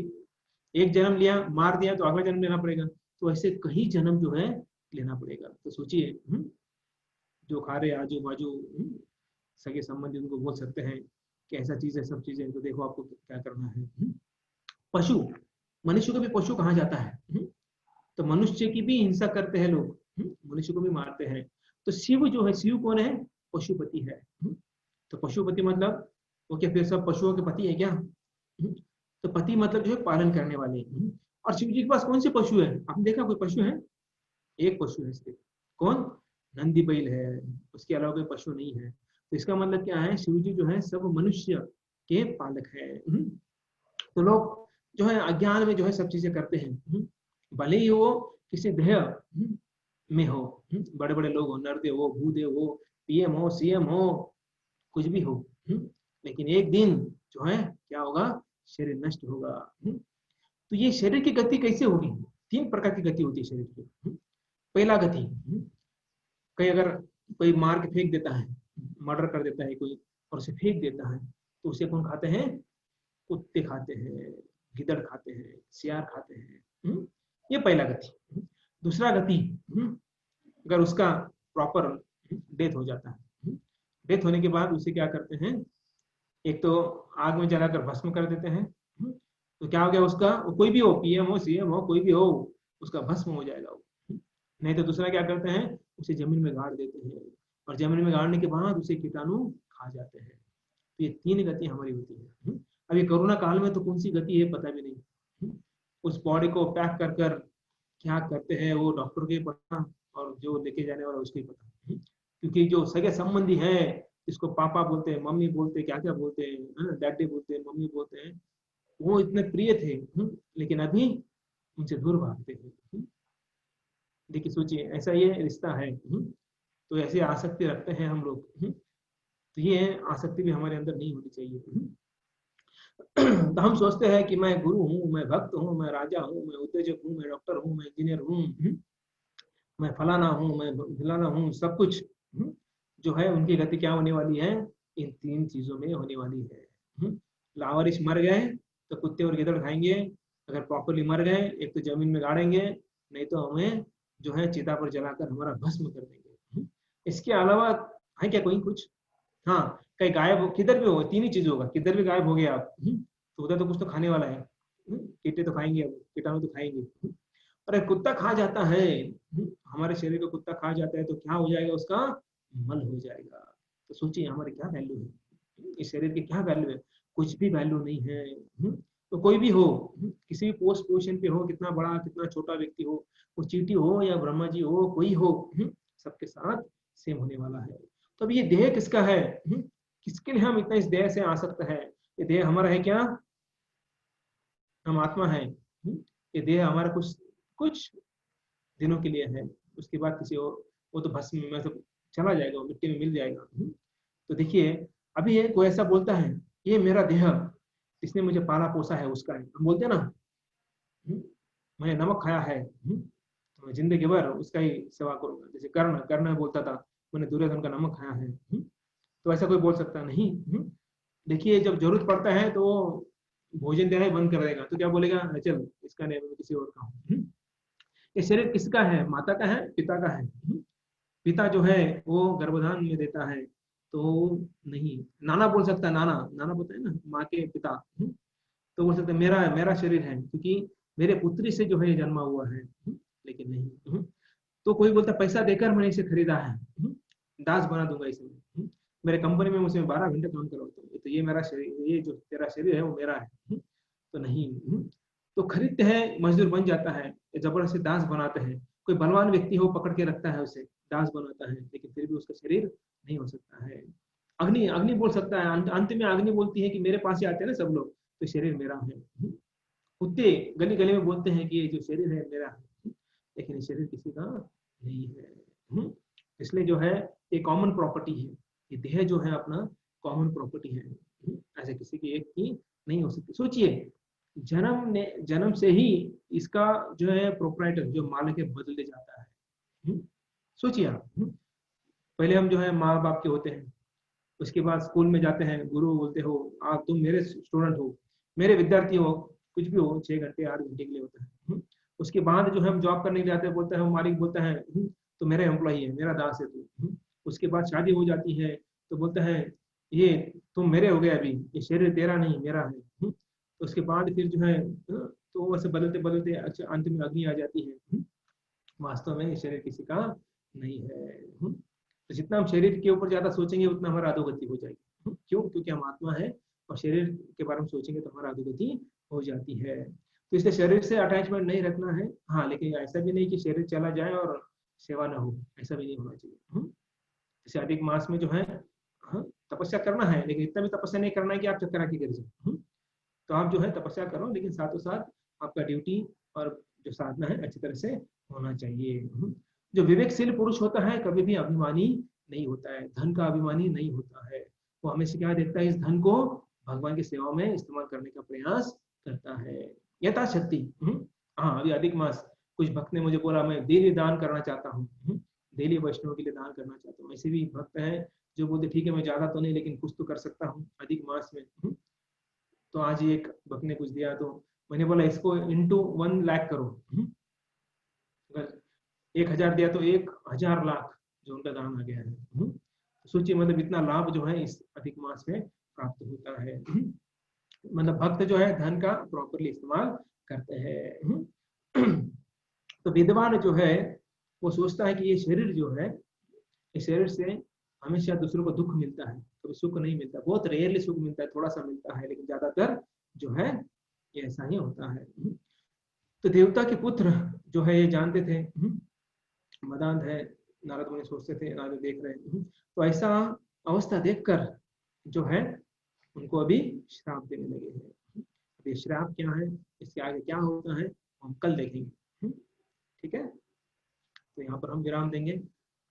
एक जन्म लिया, मार दिया, तो अगला जन्म लेना पड़ेगा। तो ऐसे कई जन्म जो है लेना पड़ेगा। तो सोचिए, जो खा रहे आजू बाजू सगे संबंधी, उनको बोल सकते हैं कि ऐसा चीज है, सब चीजें, तो देखो आपको क्या करना है। पशु, मनुष्य को भी पशु कहा जाता है। तो मनुष्य की भी हिंसा करते हैं लोग, मनुष्य को भी मारते हैं। तो शिव जो है, शिव कौन है? पशुपति है। तो पशुपति मतलब वो क्या फिर सब पशुओं के पति है क्या? तो पति मतलब जो है पालन करने वाले। और शिव जी के पास कौन से पशु है? आपने देखा कोई पशु है? एक पशु है सिर्फ। कौन? नंदी बैल है, उसके अलावा कोई पशु नहीं है। तो इसका मतलब क्या है, शिव जी जो है सब मनुष्य के पालक है। तो लोग जो है अज्ञान में जो है सब चीजें करते हैं, भले ही वो किसी देह में हो, बड़े बड़े लोग हो, नरदेव हो, भूदेव हो, पीएम हो, सीएम हो, कुछ भी हो, लेकिन एक दिन जो है क्या होगा, शरीर नष्ट होगा। तो ये शरीर की गति कैसे होगी? 3 प्रकार की गति होती है शरीर की। पहला गति, कहीं अगर कोई मार के फेंक देता है, मर्डर कर देता है कोई और उसे फेंक देता है, तो उसे कौन खाते हैं? कुत्ते खाते हैं, गिदड़ खाते हैं, सियार खाते हैं। ये पहला गति। दूसरा गति, अगर उसका प्रॉपर डेथ हो जाता है, डेथ होने के बाद उसे क्या करते हैं, एक तो आग में जलाकर भस्म कर देते हैं। तो क्या हो गया उसका, कोई भी हो, पीएम हो, सीएम हो, कोई भी हो, उसका भस्म हो जाएगा वो। नहीं तो दूसरा क्या करते हैं, उसे जमीन में गाड़ देते हैं, और जमीन में गाड़ने के बाद उसे कीटाणु खा जाते हैं। तो ये 3 गति हमारी होती है। अभी कोरोना काल में तो कौन सी गति है पता भी नहीं। उस बॉडी को पैक कर कर क्या करते हैं वो डॉक्टर को ही पता, और जो लेके जाने वाला उसको ही पता। क्योंकि जो सगे संबंधी है, जिसको पापा बोलते हैं, मम्मी बोलते हैं, क्या क्या बोलते हैं, डैडी बोलते हैं, मम्मी बोलते हैं, वो इतने प्रिय थे, लेकिन अभी उनसे दूर भागते हैं। देखिए सोचिए, ऐसा ये रिश्ता है। तो ऐसे आसक्ति रखते हैं हम लोग। तो ये आसक्ति भी हमारे अंदर नहीं होनी चाहिए। तो हम सोचते हैं कि मैं गुरु हूँ, मैं भक्त हूँ, मैं राजा हूँ, मैं उत्तेजक हूँ, मैं डॉक्टर हूँ, मैं इंजीनियर हूँ, मैं फलाना हूँ, मैं धिलाना हूँ, सब कुछ। जो है उनकी गति क्या होने वाली है, इन 3 चीजों में होने वाली है। लावारिश मर गए तो कुत्ते और गिदड़ खाएंगे, अगर प्रॉपरली मर गए एक तो जमीन में गाड़ेंगे, नहीं तो हमें जो है चिता पर जलाकर हमारा भस्म कर देंगे। इसके अलावा है क्या कोई कुछ? हाँ, कहीं गायब हो, किधर भी हो, 3 ही चीज होगा, किधर भी गायब हो गया आप, तो उधर तो कुछ तो खाने वाला है। कीटे तो खाएंगे, अब कीटाणु तो खाएंगे। अरे कुत्ता खा जाता है, हमारे शरीर को कुत्ता खा जाता है, तो क्या हो जाएगा, उसका मल हो जाएगा। तो सोचिए हमारी क्या वैल्यू है, इस शरीर की क्या वैल्यू है? कुछ भी वैल्यू नहीं है। तो कोई भी हो, किसी भी पोस्ट पोजिशन पे हो, कितना बड़ा कितना छोटा व्यक्ति हो, वो चींटी हो या ब्रह्मा जी हो, कोई हो, सबके साथ सेम होने वाला है। तो अब ये देह किसका है? किसके लिए हम इतना इस देह से आसक्त है? ये देह हमारा है क्या? हम आत्मा है। ये देह हमारा कुछ कुछ दिनों के लिए है, उसके बाद किसी और, वो तो भस्म में सब चला जाएगा, वो मिट्टी में मिल जाएगा। तो देखिए, अभी ये कोई ऐसा बोलता है, ये मेरा देह, इसने मुझे पाला पोसा है, उसका है। हम बोलते हैं ना, मैंने नमक खाया है, तो मैं जिंदगी भर उसका ही सेवा करूंगा। जैसे कर्ण कर्ण बोलता था, मैंने दुर्योधन का नमक खाया है। तो ऐसा कोई बोल सकता नहीं। देखिए, जब जरूरत पड़ता है तो भोजन देना ही बंद कर देगा, तो क्या बोलेगा, चल इसका नहीं, मैं किसी और का हूँ। ये शरीर किसका है? माता का है, पिता का है। पिता जो है वो गर्भधान में देता है, तो नहीं, नाना बोल सकता है, नाना नाना बोलते हैं ना, माँ के पिता। तो बोल सकते हैं मेरा मेरा शरीर है, क्योंकि मेरे पुत्री से जो है ये जन्मा हुआ है। लेकिन नहीं। तो कोई बोलता है पैसा देकर मैंने इसे खरीदा है, दास बना दूंगा इसे। मेरे कंपनी में मुझे 12 घंटे काम करवाता हूँ, तो ये मेरा शरीर, ये जो तेरा शरीर है वो मेरा है। तो नहीं। तो खरीदते हैं, मजदूर बन जाता है, जबरदस्ती दास बनाते हैं। कोई बलवान व्यक्ति हो पकड़ के रखता है उसे, दास बनाता है, लेकिन फिर भी उसका शरीर नहीं हो सकता है। अग्नि अग्नि बोल सकता है, अंत में अग्नि बोलती है कि मेरे पास ही आते हैं ना सब लोग, तो शरीर मेरा है। कुत्ते गली गली में बोलते हैं कि ये जो शरीर है मेरा है, लेकिन ये शरीर किसी का नहीं है। इसलिए जो है ये कॉमन प्रॉपर्टी है, ये देह जो है अपना कॉमन प्रॉपर्टी है। ऐसे किसी की एक की नहीं हो सकती। सोचिए, जन्म से ही इसका जो है प्रोप्राइटर, जो मालिक है, बदलते जाता है। सोचिए आप। पहले हम जो है माँ बाप के होते हैं, उसके बाद स्कूल में जाते हैं, गुरु बोलते हो आप तुम मेरे स्टूडेंट हो, मेरे विद्यार्थी हो, कुछ भी हो, 6 घंटे 8 घंटे के लिए होता है। उसके बाद जो है हम जॉब करने के लिए जाते हैं, बोलता है मालिक बोलता है तो मेरा एम्प्लॉई है, मेरा दास है तू। उसके बाद शादी हो जाती है, तो बोलता है ये तुम मेरे हो गए, अभी ये शरीर तेरा नहीं मेरा है। तो उसके बाद फिर जो है तो वैसे बदलते बदलते अच्छा अंत में अग्नि आ जाती है। वास्तव में ये शरीर किसी का नहीं है। तो जितना हम शरीर के ऊपर ज्यादा सोचेंगे उतना हमारा अधोगति हो जाएगी। क्यों? क्योंकि हम आत्मा है, और शरीर के बारे में सोचेंगे तो हमारा अधोगति हो जाती है। तो इसलिए शरीर से अटैचमेंट नहीं रखना है। हाँ, लेकिन ऐसा भी नहीं कि शरीर चला जाए और सेवा ना हो, ऐसा भी नहीं होना चाहिए। जैसे अधिक मास में जो है, हाँ, तपस्या करना है, लेकिन इतना भी तपस्या नहीं करना है कि आप चक्कर आके गिर जाए। तो आप जो है तपस्या करो, लेकिन साथों साथ आपका ड्यूटी और जो साधना है अच्छी तरह से होना चाहिए। जो विवेकशील पुरुष होता है कभी भी अभिमानी नहीं होता है, धन का अभिमानी नहीं होता है। वो हमेशा क्या देखता है, इस धन को भगवान की सेवा में इस्तेमाल करने का प्रयास करता है यथाशक्ति। हाँ, अभी अधिक मास कुछ भक्त ने मुझे बोला मैं डेली दान करना चाहता हूँ, डेली वैष्णव के लिए दान करना चाहता हूँ। ऐसे भी भक्त है जो बोलते ठीक है मैं ज्यादा तो नहीं लेकिन कुछ तो कर सकता हूँ अधिक मास में। तो आज एक भक्त ने कुछ दिया, तो मैंने बोला इसको इंटू 1 लाख करो। अगर 1,000 दिया तो 1,000 लाख जो उनका दान आ गया है। सोचिए, मतलब इतना लाभ जो है इस अधिक मास में प्राप्त होता है। मतलब भक्त जो है धन का प्रॉपरली इस्तेमाल करते हैं। तो विद्वान जो है वो सोचता है कि ये शरीर जो है, इस शरीर से हमेशा दूसरों को दुख मिलता है, कभी सुख नहीं मिलता, बहुत रेयरली सुख मिलता है, थोड़ा सा मिलता है, लेकिन ज्यादातर जो है ये ऐसा ही होता है। तो देवता के पुत्र जो है ये जानते थे मदांध है, नारद मुनि सोचते थे नारद देख रहे हैं। तो ऐसा अवस्था देखकर जो है उनको अभी श्राप देने लगे हैं। अभी श्राप क्या है, इसके आगे क्या होता है हम कल देखेंगे। ठीक है, तो यहाँ पर हम विराम देंगे।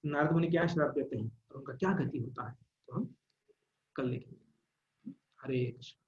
नारद मुनि क्या श्राप देते हैं और उनका क्या गति होता है, तो हम कल देखेंगे। हरे कृष्ण।